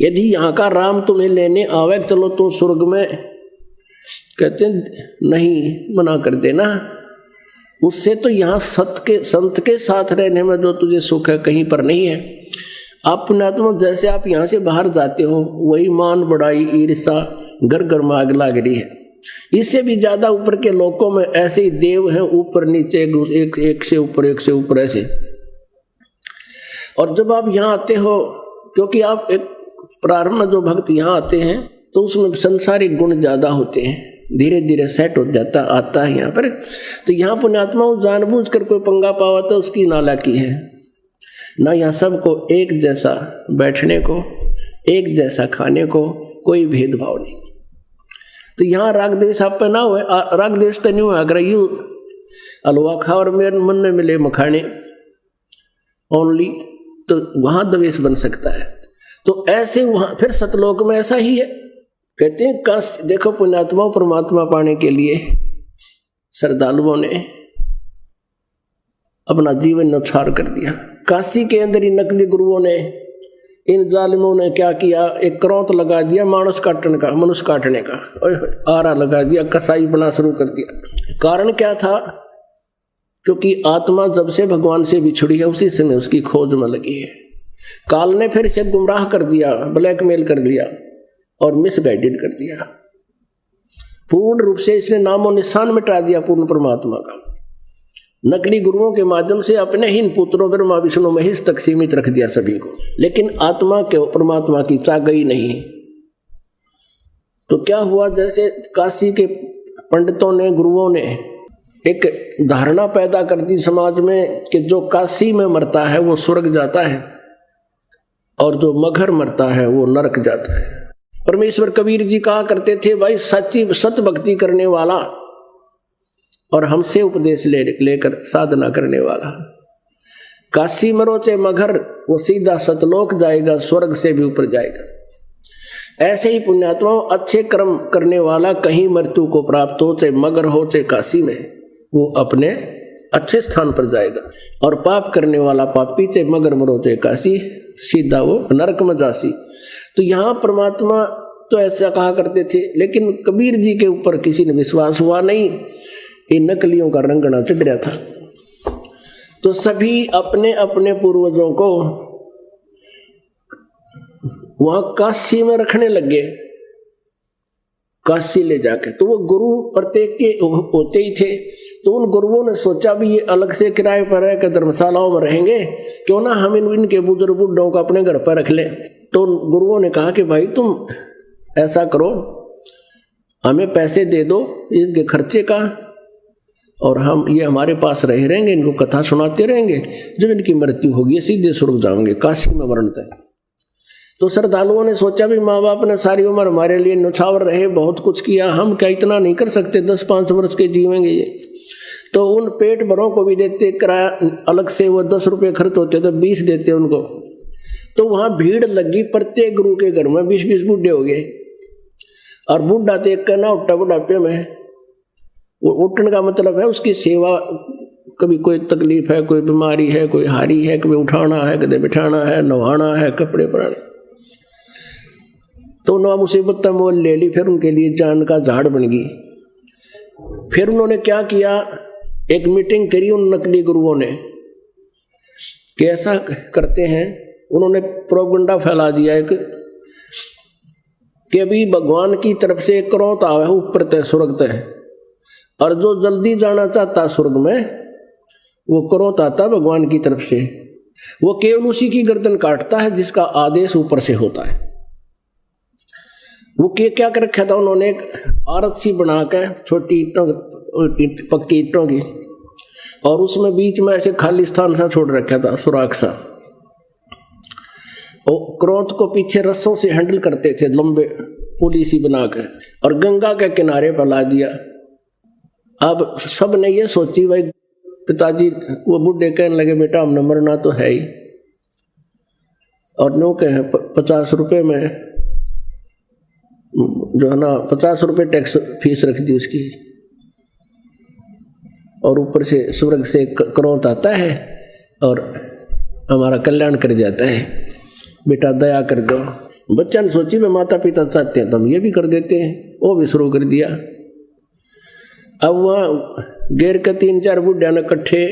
यदि यहाँ का राम तुम्हें लेने आवे, चलो तुम स्वर्ग में, कहते नहीं, मना कर देना। उससे तो यहाँ संत के साथ रहने में जो तुझे सुख है कहीं पर नहीं है। आप पुण्यात्मा, जैसे आप यहाँ से बाहर जाते हो, वही मान बढ़ाई ईर्षा घर घर में आग लाग रही है। इससे भी ज्यादा ऊपर के लोकों में ऐसे ही देव हैं, ऊपर नीचे एक से ऊपर ऐसे। और जब आप यहाँ आते हो, क्योंकि आप एक प्रारंभ में जो भक्त यहाँ आते हैं तो उसमें संसारिक गुण ज्यादा होते हैं, धीरे धीरे सेट हो जाता आता है यहाँ पर। तो यहाँ पुण्यात्माओं जानबूझ कर कोई पंगा पावा तो उसकी नालायकी है ना। यहाँ सबको एक जैसा बैठने को, एक जैसा खाने को, कोई भेदभाव नहीं। तो यहाँ राग द्वेष आप पे ना हुए, राग द्वेष तो नहीं हुआ। अगर यूं हलवा खा और मेरे मन में मिले मखाने ओनली, तो वहां द्वेष बन सकता है। तो ऐसे वहां फिर सतलोक में ऐसा ही है। कहते हैं काशी, देखो पुण्यात्मा परमात्मा पाने के लिए श्रद्धालुओं ने अपना जीवन न्यौछावर कर दिया। काशी के अंदर ही नकली गुरुओं ने, इन जालिमों ने क्या किया, एक क्रोत लगा दिया मानस काटने का, मनुष्य काटने का, आरा लगा दिया, कसाई बना शुरू कर दिया। कारण क्या था? क्योंकि आत्मा जब से भगवान से बिछड़ी है उसी समय उसकी खोज में लगी है। काल ने फिर इसे गुमराह कर दिया, ब्लैकमेल कर दिया और मिसगाइडेड कर दिया। पूर्ण रूप से इसने नामो निशान मिटा दिया पूर्ण परमात्मा का। नकली गुरुओं के माध्यम से अपने ही पुत्रों ब्रह्मा विष्णु महेश तक सीमित रख दिया सभी को, लेकिन आत्मा के परमात्मा की चाह गई नहीं। तो क्या हुआ, जैसे काशी के पंडितों ने, गुरुओं ने एक धारणा पैदा कर दी समाज में कि जो काशी में मरता है वो स्वर्ग जाता है और जो मगर मरता है वो नरक जाता है। परमेश्वर कबीर जी कहा करते थे, भाई सच्ची सत भक्ति करने वाला और हमसे उपदेश लेकर साधना करने वाला काशी मरो चाहे मगर, वो सीधा सतलोक जाएगा, स्वर्ग से भी ऊपर जाएगा। ऐसे ही पुण्यात्माओं, अच्छे कर्म करने वाला कहीं मृत्यु को प्राप्त हो, चाहे मगर हो चाहे काशी में, वो अपने अच्छे स्थान पर जाएगा। और पाप करने वाला पापी, चाहे मगर मरो चाहे काशी, सीधा वो नरक में जासी। तो यहाँ परमात्मा तो ऐसा कहा करते थे, लेकिन कबीर जी के ऊपर किसी ने विश्वास हुआ नहीं। इन नकलियों का रंगना चढ़ रहा था। तो सभी अपने अपने पूर्वजों को वहां काशी में रखने लगे, काशी ले जाके। तो वो गुरु प्रत्येक के होते ही थे। तो उन गुरुओं ने सोचा भी ये अलग से किराए पर रह कर धर्मशालाओं में रहेंगे, क्यों ना हम इनके बुजुर्ग बुढ़ों को अपने घर पर रख लें। तो उन गुरुओं ने कहा कि भाई तुम ऐसा करो, हमें पैसे दे दो इनके खर्चे का, और हम ये हमारे पास रहे रहेंगे, इनको कथा सुनाते रहेंगे। जब इनकी मृत्यु होगी सीधे स्वर्ग जाएंगे, काशी में वर्ण तय। तो श्रद्धालुओं ने सोचा भी माँ बाप ने सारी उम्र हमारे लिए न्यौछावर रहे, बहुत कुछ किया, हम क्या इतना नहीं कर सकते, 10-5 वर्ष के जीवेंगे ये। तो उन पेट भरों को भी देते किराया अलग से, वो 10 रुपये खर्च होते तो 20 देते उनको। तो वहां भीड़ लगी, प्रत्येक गुरु के घर में 20-20 बूढ़े हो गए। और बूढ़ा देख कर ना उठा बुढ़ापे में, वो उठने का मतलब है उसकी सेवा। कभी कोई तकलीफ है, कोई बीमारी है, कोई हारी है, कभी उठाना है, कभी बिठाना है, नहाना है, कपड़े पहनाने। तो उन्होंने मुसीबत मोल ले ली, फिर उनके लिए जान का झाड़ बन गई। फिर उन्होंने क्या किया, एक मीटिंग करी उन नकली गुरुओं ने, कैसा करते हैं। उन्होंने प्रोपगंडा फैला दिया एक कि अभी भगवान की तरफ से एक क्रोध आवे ऊपर तय स्वर्ग तय, और जो जल्दी जाना चाहता स्वर्ग में वो क्रोध आता भगवान की तरफ से, वो केवल उसी की गर्दन काटता है जिसका आदेश ऊपर से होता है। वो क्या कर रखा था उन्होंने, एक आरत सी बना के छोटी ईंटों, पक्की ईंटों की, और उसमें बीच में ऐसे खाली स्थान सा छोड़ रखा था, सुराख सा। और क्रोध को पीछे रस्सों से हैंडल करते थे, लंबे पुली सी बनाकर, और गंगा के किनारे पर ला दिया। अब सब ने ये सोची, भाई पिताजी वो बूढ़े कहने लगे बेटा हमने मरना तो है ही, और नो कहे 50 रुपये में जो है ना 50 रुपये टैक्स फीस रख दी उसकी, और ऊपर से स्वर्ग से क्रोध आता है और हमारा कल्याण कर जाता है, बेटा दया कर दो। बच्चा ने सोची मैं माता पिता चाहते हैं तो हम ये भी कर देते हैं, वो भी शुरू कर दिया। अब वहाँ घेर के 3-4 बुढ़िया ने इकट्ठे,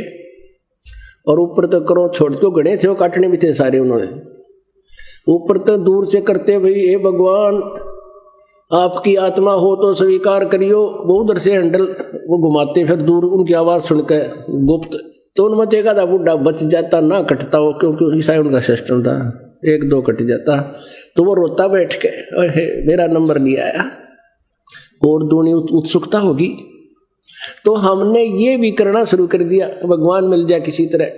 और ऊपर तो क्रोध छोड़ के गणे थे, वो काटने भी थे सारे। उन्होंने ऊपर तो दूर से करते, भाई हे भगवान आपकी आत्मा हो तो स्वीकार करियो। वो उधर से हैंडल वो घुमाते, फिर दूर उनकी आवाज सुनकर गुप्त, तो उनमें देखा था बुढ़ा बच जाता ना कटता हो, क्योंकि ईसा उनका सिस्टम था, 1-2 कट जाता। तो वो रोता बैठ के, अरे मेरा नंबर नहीं आया, और दूनी उत्सुकता होगी। तो हमने ये भी करना शुरू कर दिया, भगवान मिल जाए किसी तरह।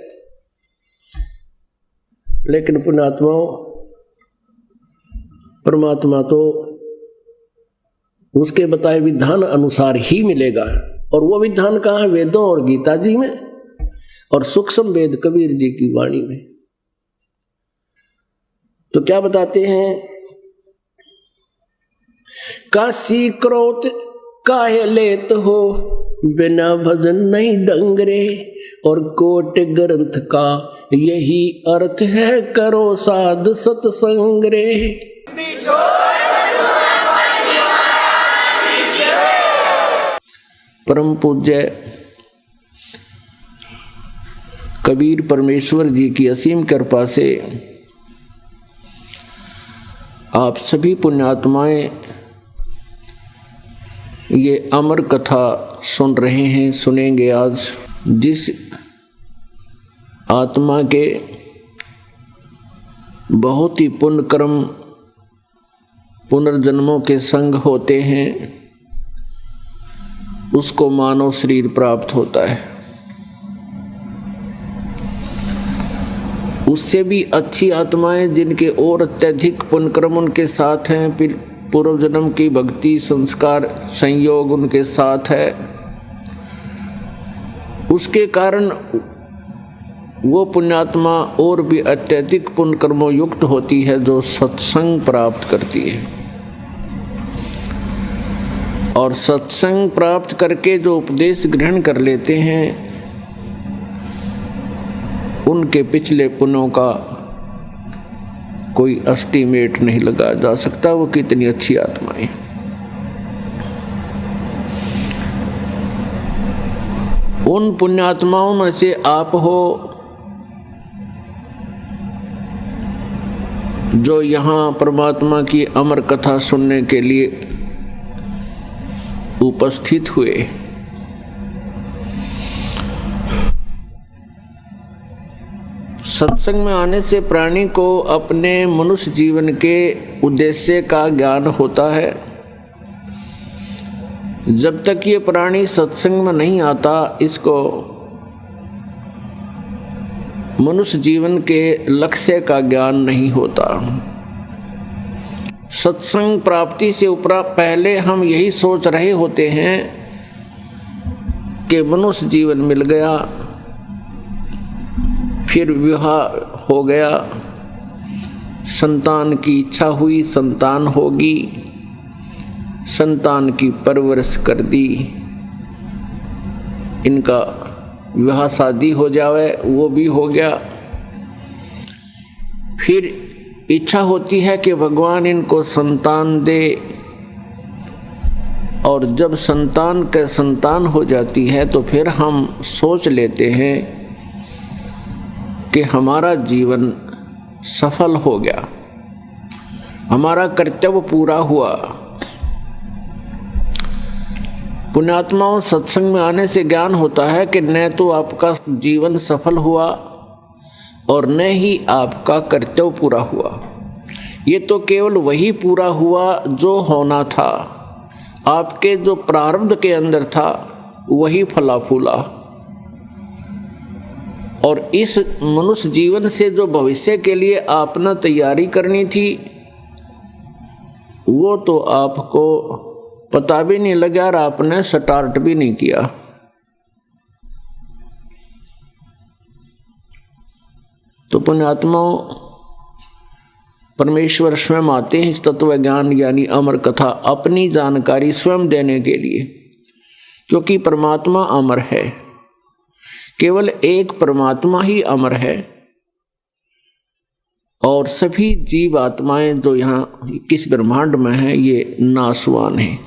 लेकिन पुण्यात्माओं, परमात्मा तो उसके बताए विधान अनुसार ही मिलेगा, और वो विधान कहाँ है, वेदों और गीता जी में, और सूक्ष्म वेद कबीर जी की वाणी में। तो क्या बताते हैं, काशी क्रोध काहे लेत हो, बिना भजन नहीं डंगरे, और कोट ग्रंथ का यही अर्थ है, करो साध सत्संग रे। परम पूज्य कबीर परमेश्वर जी की असीम कृपा से आप सभी पुण्यात्माएं ये अमर कथा सुन रहे हैं, सुनेंगे। आज जिस आत्मा के बहुत ही पुण्य कर्म पुनर्जन्मों के संग होते हैं, उसको मानव शरीर प्राप्त होता है। उससे भी अच्छी आत्माएं जिनके और अत्यधिक पुण्यक्रम उनके साथ हैं, फिर पूर्व जन्म की भक्ति संस्कार संयोग उनके साथ है, उसके कारण वो पुण्यात्मा और भी अत्यधिक पुण्यकर्मों युक्त होती है, जो सत्संग प्राप्त करती है। और सत्संग प्राप्त करके जो उपदेश ग्रहण कर लेते हैं, उनके पिछले पुण्यों का कोई एस्टीमेट नहीं लगाया जा सकता, वो कितनी अच्छी आत्माएं। उन पुण्यात्माओं में से आप हो जो यहाँ परमात्मा की अमर कथा सुनने के लिए उपस्थित हुए। सत्संग में आने से प्राणी को अपने मनुष्य जीवन के उद्देश्य का ज्ञान होता है। जब तक ये प्राणी सत्संग में नहीं आता, इसको मनुष्य जीवन के लक्ष्य का ज्ञान नहीं होता। सत्संग प्राप्ति से उपरांत पहले हम यही सोच रहे होते हैं कि मनुष्य जीवन मिल गया, फिर विवाह हो गया, संतान की इच्छा हुई, संतान होगी, संतान की परवरिश कर दी, इनका विवाह शादी हो जावे, वो भी हो गया। फिर इच्छा होती है कि भगवान इनको संतान दे, और जब संतान हो जाती है तो फिर हम सोच लेते हैं कि हमारा जीवन सफल हो गया, हमारा कर्तव्य पूरा हुआ। पुण्यात्माओं, सत्संग में आने से ज्ञान होता है कि न तो आपका जीवन सफल हुआ और न ही आपका कर्तव्य पूरा हुआ। ये तो केवल वही पूरा हुआ जो होना था, आपके जो प्रारब्ध के अंदर था वही फला फूला। और इस मनुष्य जीवन से जो भविष्य के लिए आपने तैयारी करनी थी, वो तो आपको पता भी नहीं लगा और आपने स्टार्ट भी नहीं किया। तो पुण्यात्माओं, परमेश्वर स्वयं आते हैं इस तत्व ज्ञान यानी अमर कथा अपनी जानकारी स्वयं देने के लिए, क्योंकि परमात्मा अमर है, केवल एक परमात्मा ही अमर है। और सभी जीव आत्माएं जो यहाँ किस ब्रह्मांड में है ये नाशवान है।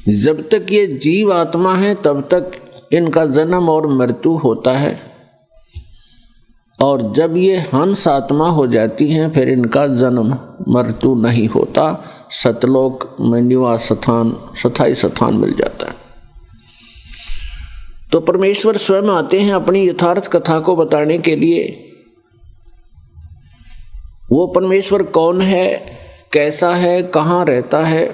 जब तक ये जीव आत्मा है तब तक इनका जन्म और मृत्यु होता है, और जब ये हंस आत्मा हो जाती हैं फिर इनका जन्म मृत्यु नहीं होता, सतलोक में निवास स्थान स्थायी स्थान मिल जाता है। तो परमेश्वर स्वयं आते हैं अपनी यथार्थ कथा को बताने के लिए। वो परमेश्वर कौन है, कैसा है, कहाँ रहता है,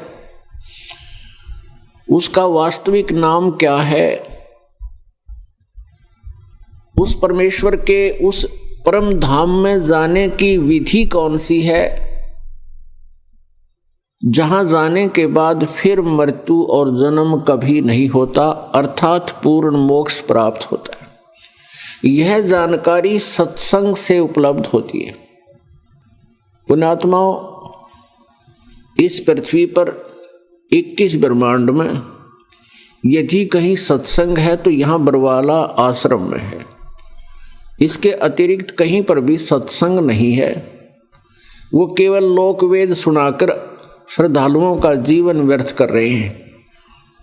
उसका वास्तविक नाम क्या है, उस परमेश्वर के उस परम धाम में जाने की विधि कौन सी है, जहां जाने के बाद फिर मृत्यु और जन्म कभी नहीं होता, अर्थात पूर्ण मोक्ष प्राप्त होता है। यह जानकारी सत्संग से उपलब्ध होती है। पुण्यात्माओं, इस पृथ्वी पर 21 ब्रह्मांड में यदि कहीं सत्संग है तो यहाँ बरवाला आश्रम में है। इसके अतिरिक्त कहीं पर भी सत्संग नहीं है। वो केवल लोकवेद सुनाकर श्रद्धालुओं का जीवन व्यर्थ कर रहे हैं।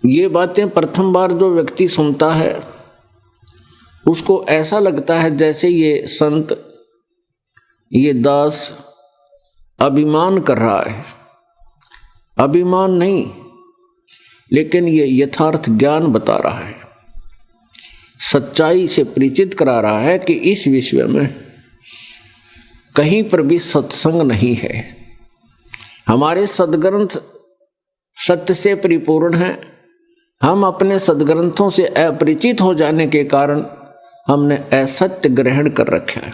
ये बातें प्रथम बार जो व्यक्ति सुनता है उसको ऐसा लगता है जैसे ये संत, ये दास अभिमान कर रहा है। अभिमान नहीं, लेकिन ये यथार्थ ज्ञान बता रहा है, सच्चाई से परिचित करा रहा है कि इस विश्व में कहीं पर भी सत्संग नहीं है। हमारे सदग्रंथ सत्य से परिपूर्ण हैं। हम अपने सदग्रंथों से अपरिचित हो जाने के कारण हमने असत्य ग्रहण कर रखा है।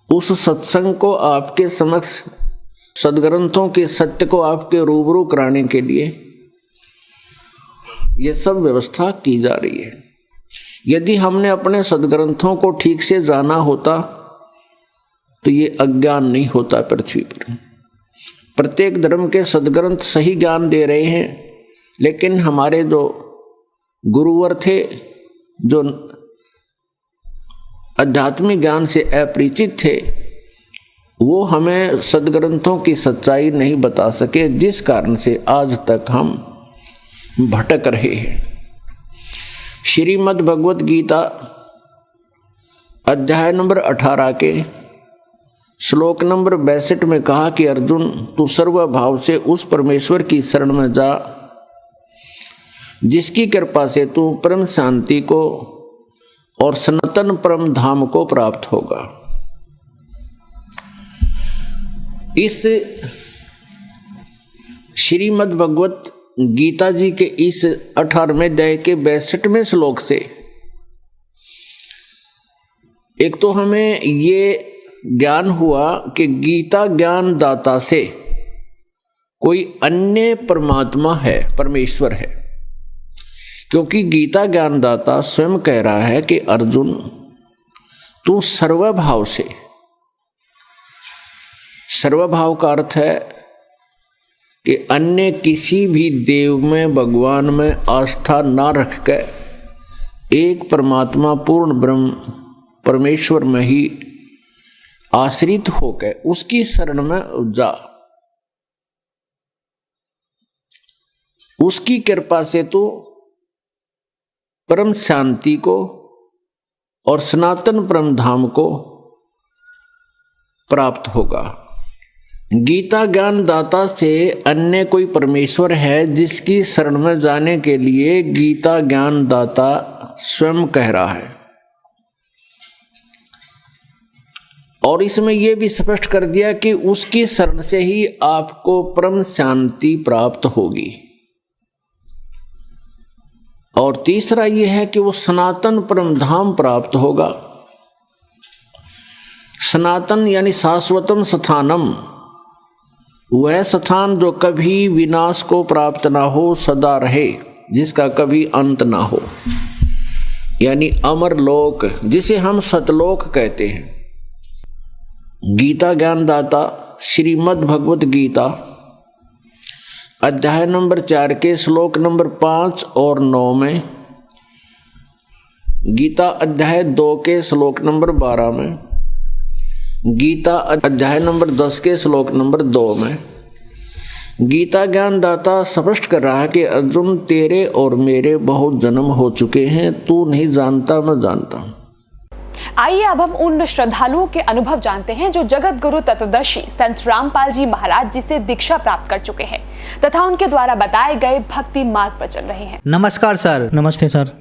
उस सत्संग को आपके समक्ष, सदग्रंथों के सत्य को आपके रूबरू कराने के लिए ये सब व्यवस्था की जा रही है। यदि हमने अपने सदग्रंथों को ठीक से जाना होता तो ये अज्ञान नहीं होता पृथ्वी पर। प्रत्येक धर्म के सदग्रंथ सही ज्ञान दे रहे हैं, लेकिन हमारे जो गुरुवर थे, जो आध्यात्मिक ज्ञान से अपरिचित थे, वो हमें सदग्रंथों की सच्चाई नहीं बता सके, जिस कारण से आज तक हम भटक रहे हैं। श्रीमद् भगवत गीता अध्याय नंबर 18 के श्लोक नंबर 62 में कहा कि अर्जुन, तू सर्वभाव से उस परमेश्वर की शरण में जा जिसकी कृपा से तू परम शांति को और सनातन परम धाम को प्राप्त होगा। इस श्रीमद् भगवत गीता जी के इस 18वें अध्याय के 62वें श्लोक से एक तो हमें ये ज्ञान हुआ कि गीता ज्ञान दाता से कोई अन्य परमात्मा है, परमेश्वर है, क्योंकि गीता ज्ञानदाता स्वयं कह रहा है कि अर्जुन, तू सर्वभाव से, सर्वभाव का अर्थ है कि अन्य किसी भी देव में, भगवान में आस्था ना रख के एक परमात्मा पूर्ण ब्रह्म परमेश्वर में ही आश्रित होकर उसकी शरण में जा। उसकी कृपा से तो परम शांति को और सनातन परम धाम को प्राप्त होगा। गीता ज्ञान दाता से अन्य कोई परमेश्वर है जिसकी शरण में जाने के लिए गीता ज्ञान दाता स्वयं कह रहा है। और इसमें यह भी स्पष्ट कर दिया कि उसकी शरण से ही आपको परम शांति प्राप्त होगी। और तीसरा यह है कि वो सनातन परम धाम प्राप्त होगा। सनातन यानी शाश्वतम स्थानम, वह स्थान जो कभी विनाश को प्राप्त ना हो, सदा रहे, जिसका कभी अंत ना हो, यानी अमर लोक, जिसे हम सतलोक कहते हैं। गीता ज्ञान दाता श्रीमद् भगवत गीता अध्याय नंबर 4 के श्लोक नंबर 5 और 9 में, गीता अध्याय 2 के श्लोक नंबर 12 में, गीता अध्याय नंबर 10 के श्लोक नंबर 2 में गीता ज्ञान दाता स्पष्ट कर रहा है कि अर्जुन, तेरे और मेरे बहुत जन्म हो चुके हैं, तू नहीं जानता, मैं जानता हूं। आइए अब हम उन श्रद्धालुओं के अनुभव जानते हैं जो जगत गुरु तत्वदर्शी संत रामपाल जी महाराज जी से दीक्षा प्राप्त कर चुके हैं तथा उनके द्वारा बताए गए भक्ति मार्ग पर चल रहे हैं। नमस्कार सर। नमस्ते सर।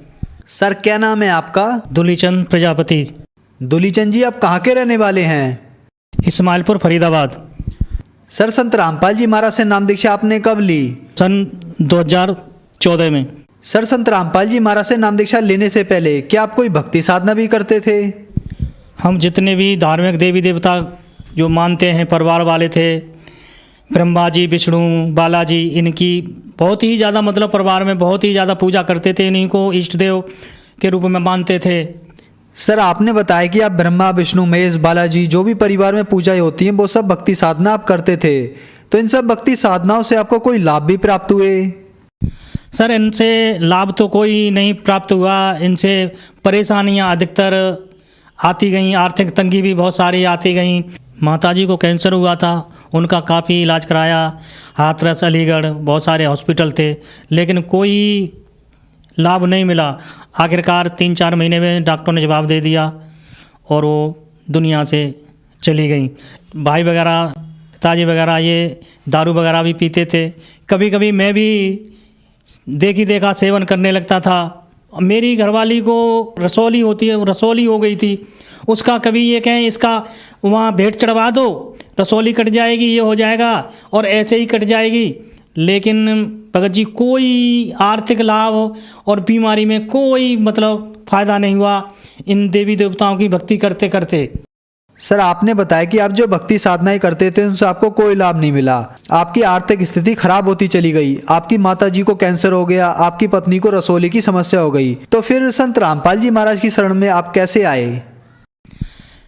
सर क्या नाम है आपका? दुलीचंद प्रजापति। दुलीचंद जी, आप कहाँ के रहने वाले हैं? इस्माइलपुर, फरीदाबाद। सर, संत रामपाल जी महाराज से नाम दीक्षा आपने कब ली? सन 2014 में। सर, संत रामपाल जी महाराज से नाम दीक्षा लेने से पहले क्या आप कोई भक्ति साधना भी करते थे? हम जितने भी धार्मिक देवी देवता जो मानते हैं, परिवार वाले थे, ब्रह्मा जी, विष्णु, बालाजी, इनकी बहुत ही ज़्यादा, मतलब परिवार में बहुत ही ज़्यादा पूजा करते थे, इन्हीं को इष्ट देव के रूप में मानते थे। सर, आपने बताया कि आप ब्रह्मा, विष्णु, महेश, बालाजी, जो भी परिवार में पूजाएं होती हैं वो सब भक्ति साधना आप करते थे, तो इन सब भक्ति साधनाओं से आपको कोई लाभ भी प्राप्त हुए? सर, इनसे लाभ तो कोई नहीं प्राप्त हुआ। इनसे परेशानियां अधिकतर आती गईं, आर्थिक तंगी भी बहुत सारी आती गईं। माताजी को कैंसर हुआ था, उनका काफ़ी इलाज कराया, हाथरस, अलीगढ़, बहुत सारे हॉस्पिटल थे, लेकिन कोई लाभ नहीं मिला। आखिरकार 3-4 महीने में डॉक्टर ने जवाब दे दिया और वो दुनिया से चली गई। भाई वगैरह, पिताजी वगैरह ये दारू वगैरह भी पीते थे। कभी कभी मैं भी देखा सेवन करने लगता था। मेरी घरवाली को रसौली होती है, रसौली हो गई थी। उसका कभी ये कहें इसका वहाँ भेंट चढ़वा दो, रसौली कट जाएगी, ये हो जाएगा, और ऐसे ही कट जाएगी। लेकिन भगत जी कोई आर्थिक लाभ और बीमारी में कोई मतलब फ़ायदा नहीं हुआ इन देवी देवताओं की भक्ति करते करते। सर, आपने बताया कि आप जो भक्ति साधनाएं करते थे उनसे आपको कोई लाभ नहीं मिला, आपकी आर्थिक स्थिति खराब होती चली गई, आपकी माताजी को कैंसर हो गया, आपकी पत्नी को रसौली की समस्या हो गई, तो फिर संत रामपाल जी महाराज की शरण में आप कैसे आए?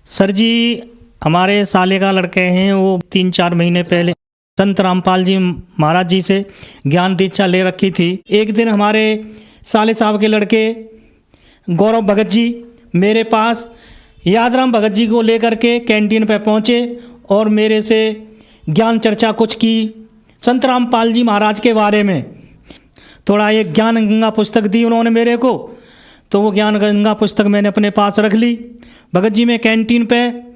सर जी, हमारे साले का लड़के हैं, वो 3-4 महीने पहले संत रामपाल जी महाराज जी से ज्ञान दीक्षा ले रखी थी। एक दिन हमारे साले साहब के लड़के गौरव भगत जी मेरे पास यादराम भगत जी को लेकर के कैंटीन पे पहुँचे और मेरे से ज्ञान चर्चा कुछ की संत रामपाल जी महाराज के बारे में। थोड़ा एक ज्ञान गंगा पुस्तक दी उन्होंने मेरे को, तो वो ज्ञान गंगा पुस्तक मैंने अपने पास रख ली। भगत जी में कैंटीन पे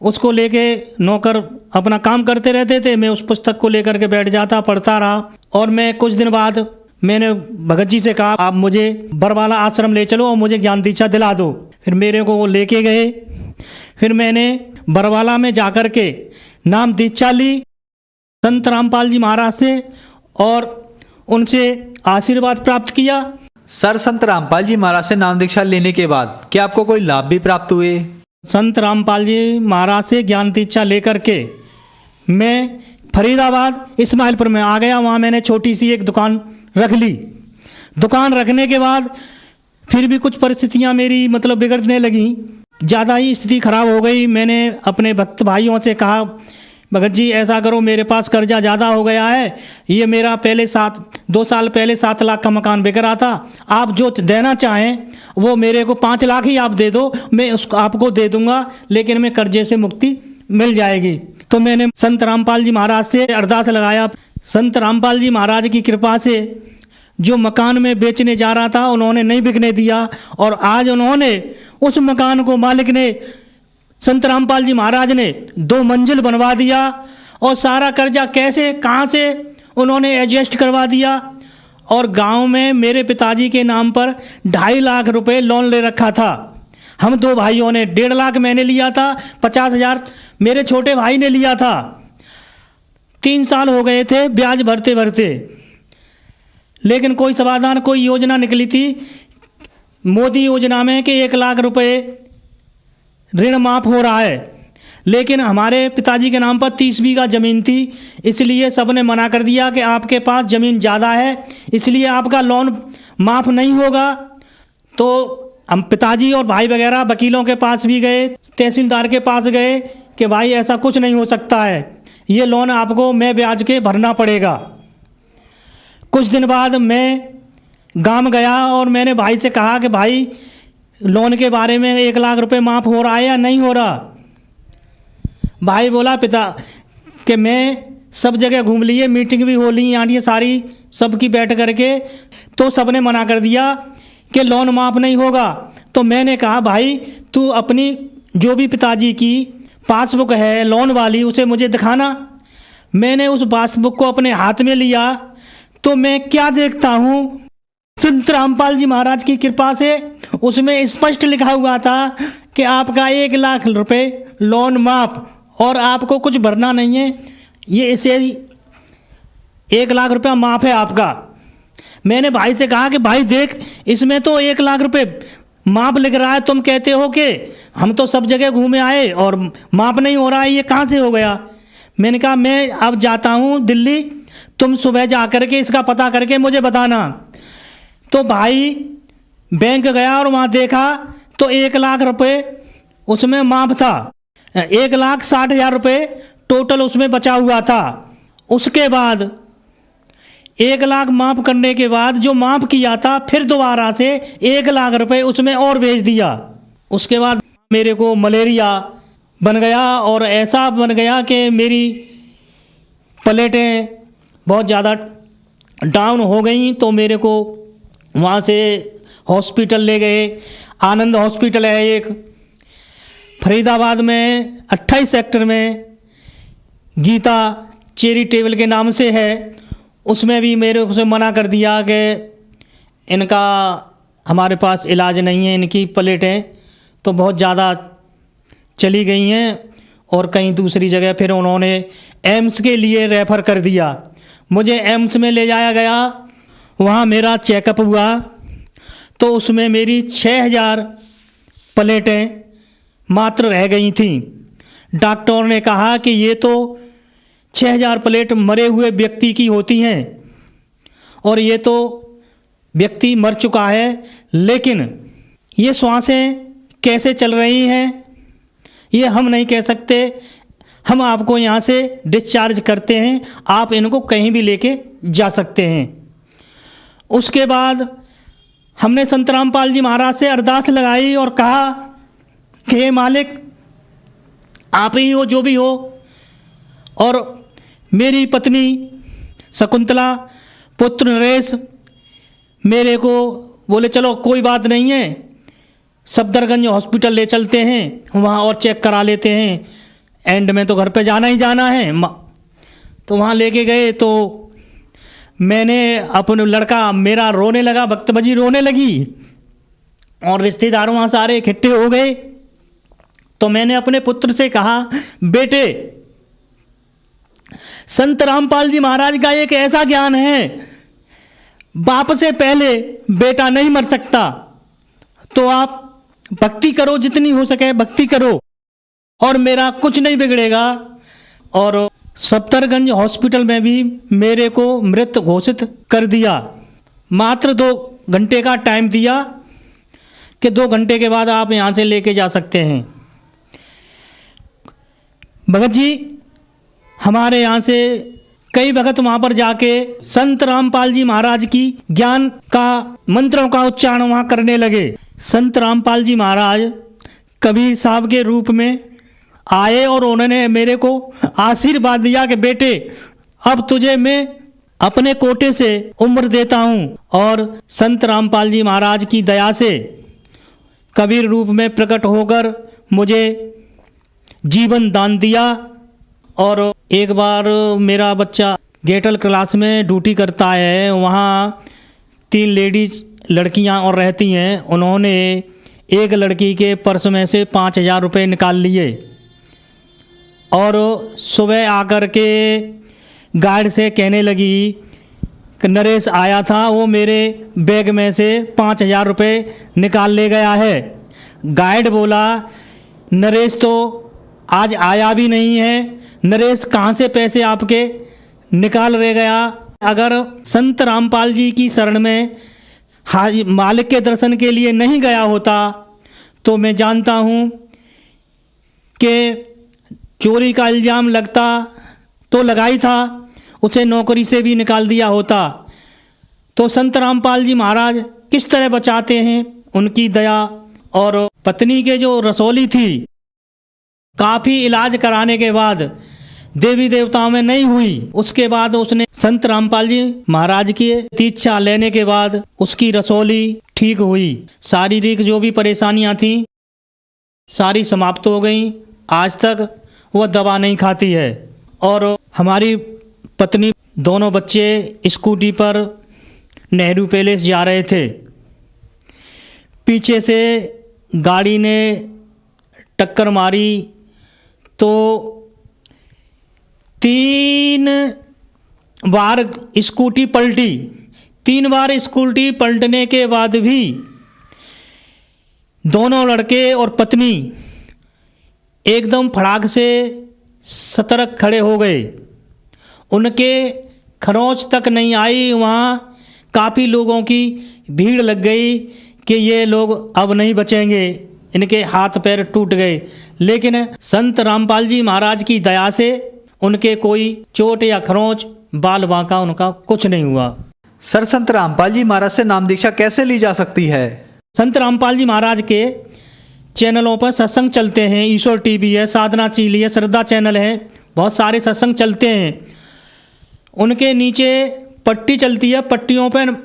उसको लेके नौकर अपना काम करते रहते थे, मैं उस पुस्तक को लेकर के बैठ जाता, पढ़ता रहा। और मैं कुछ दिन बाद मैंने भगत जी से कहा, आप मुझे बरवाला आश्रम ले चलो और मुझे ज्ञान दीक्षा दिला दो। फिर मेरे को वो लेके गए। फिर मैंने बरवाला में जाकर के नाम दीक्षा ली संत रामपाल जी महाराज से और उनसे आशीर्वाद प्राप्त किया। सर, संत रामपाल जी महाराज से नाम दीक्षा लेने के बाद क्या आपको कोई लाभ भी प्राप्त हुए? संत रामपाल जी महाराज से ज्ञान दीक्षा लेकर के मैं फरीदाबाद इस्माइलपुर में आ गया। वहाँ मैंने छोटी सी एक दुकान रख ली। दुकान रखने के बाद फिर भी कुछ परिस्थितियाँ मेरी मतलब बिगड़ने लगीं, ज़्यादा ही स्थिति खराब हो गई। मैंने अपने भक्त भाइयों से कहा भगत जी ऐसा करो, मेरे पास कर्जा ज़्यादा हो गया है, ये मेरा पहले 2 साल पहले 7 लाख का मकान बिक रहा था, आप जो देना चाहें वो मेरे को 5 लाख ही आप दे दो, मैं उसको आपको दे दूंगा, लेकिन मैं कर्जे से मुक्ति मिल जाएगी। तो मैंने संत रामपाल जी महाराज से अरदास लगाया। संत रामपाल जी महाराज की कृपा से जो मकान में बेचने जा रहा था उन्होंने नहीं बिकने दिया, और आज उन्होंने उस मकान को मालिक ने, संत रामपाल जी महाराज ने 2 मंजिल बनवा दिया, और सारा कर्जा कैसे कहाँ से उन्होंने एडजस्ट करवा दिया। और गांव में मेरे पिताजी के नाम पर 2.5 लाख रुपए लोन ले रखा था। हम 2 भाइयों ने 1.5 लाख मैंने लिया था, 50,000 मेरे छोटे भाई ने लिया था। 3 साल हो गए थे ब्याज भरते भरते, लेकिन कोई समाधान, कोई योजना निकली थी मोदी योजना में कि 1 लाख रुपए ऋण माफ़ हो रहा है, लेकिन हमारे पिताजी के नाम पर 30 बीघा ज़मीन थी, इसलिए सबने मना कर दिया कि आपके पास ज़मीन ज़्यादा है, इसलिए आपका लोन माफ़ नहीं होगा। तो हम पिताजी और भाई वगैरह वकीलों के पास भी गए, तहसीलदार के पास गए कि भाई ऐसा कुछ नहीं हो सकता है, ये लोन आपको मैं ब्याज के भरना पड़ेगा। कुछ दिन बाद मैं गांव गया और मैंने भाई से कहा कि भाई लोन के बारे में 1 लाख रुपए माफ़ हो रहा है या नहीं हो रहा। भाई बोला पिता कि मैं सब जगह घूम लिए, मीटिंग भी हो ली यहाँ ये सारी सबकी बैठ करके, तो सबने मना कर दिया कि लोन माफ़ नहीं होगा। तो मैंने कहा भाई तू अपनी जो भी पिताजी की पासबुक है लोन वाली उसे मुझे दिखाना। मैंने उस पासबुक को अपने हाथ में लिया तो मैं क्या देखता हूँ, संत रामपाल जी महाराज की कृपा से उसमें स्पष्ट लिखा हुआ था कि आपका 1 लाख रुपए लोन माफ़, और आपको कुछ भरना नहीं है, ये इसे 1 लाख रुपया माफ़ है आपका। मैंने भाई से कहा कि भाई देख इसमें तो 1 लाख रुपए माफ़ लिख रहा है, तुम कहते हो कि हम तो सब जगह घूमे आए और माफ़ नहीं हो रहा है, ये कहाँ से हो गया। मैंने कहा मैं अब जाता हूँ दिल्ली, तुम सुबह जा कर के इसका पता करके मुझे बताना। तो भाई बैंक गया और वहाँ देखा तो 1 लाख रुपए उसमें माफ़ था, 1,60,000 रुपये टोटल उसमें बचा हुआ था। उसके बाद 1 लाख माफ़ करने के बाद जो माफ़ किया था फिर दोबारा से 1 लाख रुपए उसमें और भेज दिया। उसके बाद मेरे को मलेरिया बन गया और ऐसा बन गया कि मेरी प्लेटें बहुत ज़्यादा डाउन हो गई। तो मेरे को वहाँ से हॉस्पिटल ले गए, आनंद हॉस्पिटल है एक फरीदाबाद में 28 सेक्टर में, गीता चैरिटेबल के नाम से है, उसमें भी मेरे को से मना कर दिया कि इनका हमारे पास इलाज नहीं है, इनकी प्लेटें तो बहुत ज़्यादा चली गई हैं। और कहीं दूसरी जगह फिर उन्होंने एम्स के लिए रेफ़र कर दिया। मुझे एम्स में ले जाया गया, वहाँ मेरा चेकअप हुआ तो उसमें मेरी 6,000 प्लेटें मात्र रह गई थीं। डॉक्टर ने कहा कि ये तो 6,000 प्लेट मरे हुए व्यक्ति की होती हैं और ये तो व्यक्ति मर चुका है, लेकिन ये श्वासें कैसे चल रही हैं ये हम नहीं कह सकते। हम आपको यहाँ से डिस्चार्ज करते हैं, आप इनको कहीं भी लेके जा सकते हैं। उसके बाद हमने संत रामपाल जी महाराज से अरदास लगाई और कहा कि हे मालिक आप ही हो जो भी हो। और मेरी पत्नी शकुंतला, पुत्र नरेश मेरे को बोले चलो कोई बात नहीं है, सफदरगंज हॉस्पिटल ले चलते हैं, वहाँ और चेक करा लेते हैं, एंड में तो घर पे जाना ही जाना है। तो वहाँ लेके गए तो मैंने अपने लड़का मेरा रोने लगा, बख्तबजी रोने लगी और रिश्तेदार वहाँ सारे इकट्ठे हो गए। तो मैंने अपने पुत्र से कहा बेटे संत रामपाल जी महाराज का एक ऐसा ज्ञान है, बाप से पहले बेटा नहीं मर सकता, तो आप भक्ति करो, जितनी हो सके भक्ति करो और मेरा कुछ नहीं बिगड़ेगा। और सफदरगंज हॉस्पिटल में भी मेरे को मृत घोषित कर दिया। मात्र 2 घंटे का टाइम दिया कि 2 घंटे के बाद आप यहाँ से लेके जा सकते हैं। भगत जी हमारे यहाँ से कई भगत वहाँ पर जाके संत रामपाल जी महाराज की ज्ञान का मंत्रों का उच्चारण वहाँ करने लगे। संत रामपाल जी महाराज कबीर साहब के रूप में आए और उन्होंने मेरे को आशीर्वाद दिया कि बेटे अब तुझे मैं अपने कोटे से उम्र देता हूँ। और संत रामपाल जी महाराज की दया से कबीर रूप में प्रकट होकर मुझे जीवन दान दिया। और एक बार मेरा बच्चा गेटल क्लास में ड्यूटी करता है, वहाँ 3 लेडीज लड़कियाँ और रहती हैं। उन्होंने एक लड़की के पर्स में से 5,000 रुपये निकाल लिए और सुबह आकर के गार्ड से कहने लगी कि नरेश आया था, वो मेरे बैग में से 5,000 रुपये निकाल ले गया है। गार्ड बोला नरेश तो आज आया भी नहीं है, नरेश कहाँ से पैसे आपके निकाल ले गया। अगर संत रामपाल जी की शरण में मालिक के दर्शन के लिए नहीं गया होता तो मैं जानता हूँ कि चोरी का इल्ज़ाम लगता तो लगा ही था, उसे नौकरी से भी निकाल दिया होता। तो संत रामपाल जी महाराज किस तरह बचाते हैं, उनकी दया। और पत्नी के जो रसौली थी, काफ़ी इलाज कराने के बाद देवी देवताओं में नहीं हुई, उसके बाद उसने संत रामपाल जी महाराज की दीक्षा लेने के बाद उसकी रसौली ठीक हुई। शारीरिक जो भी परेशानियां थी सारी समाप्त हो गई। आज तक वह दवा नहीं खाती है। और हमारी पत्नी, दोनों बच्चे स्कूटी पर नेहरू पैलेस जा रहे थे, पीछे से गाड़ी ने टक्कर मारी तो 3 बार स्कूटी पलटी। 3 बार स्कूटी पलटने के बाद भी दोनों लड़के और पत्नी एकदम फड़ाक से सतर्क खड़े हो गए। उनके खरोंच तक नहीं आई। वहाँ काफ़ी लोगों की भीड़ लग गई कि ये लोग अब नहीं बचेंगे, इनके हाथ पैर टूट गए। लेकिन संत रामपाल जी महाराज की दया से उनके कोई चोट या खरोंच, बाल बांका उनका कुछ नहीं हुआ। सर, संत रामपाल जी महाराज से नाम दीक्षा कैसे ली जा सकती है? संत रामपाल जी महाराज के चैनलों पर सत्संग चलते हैं। ईश्वर टीवी है, साधना चीली है, श्रद्धा चैनल है, बहुत सारे सत्संग चलते हैं। उनके नीचे पट्टी चलती है, पट्टियों पर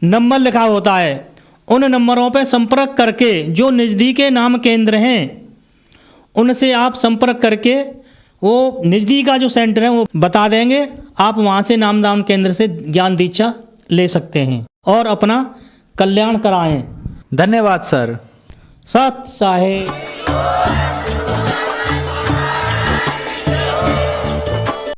नंबर लिखा होता है। उन नंबरों पर संपर्क करके जो नज़दीकी नाम केंद्र हैं उनसे आप संपर्क करके वो नज़दीक का जो सेंटर है वो बता देंगे। आप वहाँ से नामदान केंद्र से ज्ञान दीक्षा ले सकते हैं और अपना कल्याण कराएं। धन्यवाद सर। सत साहे।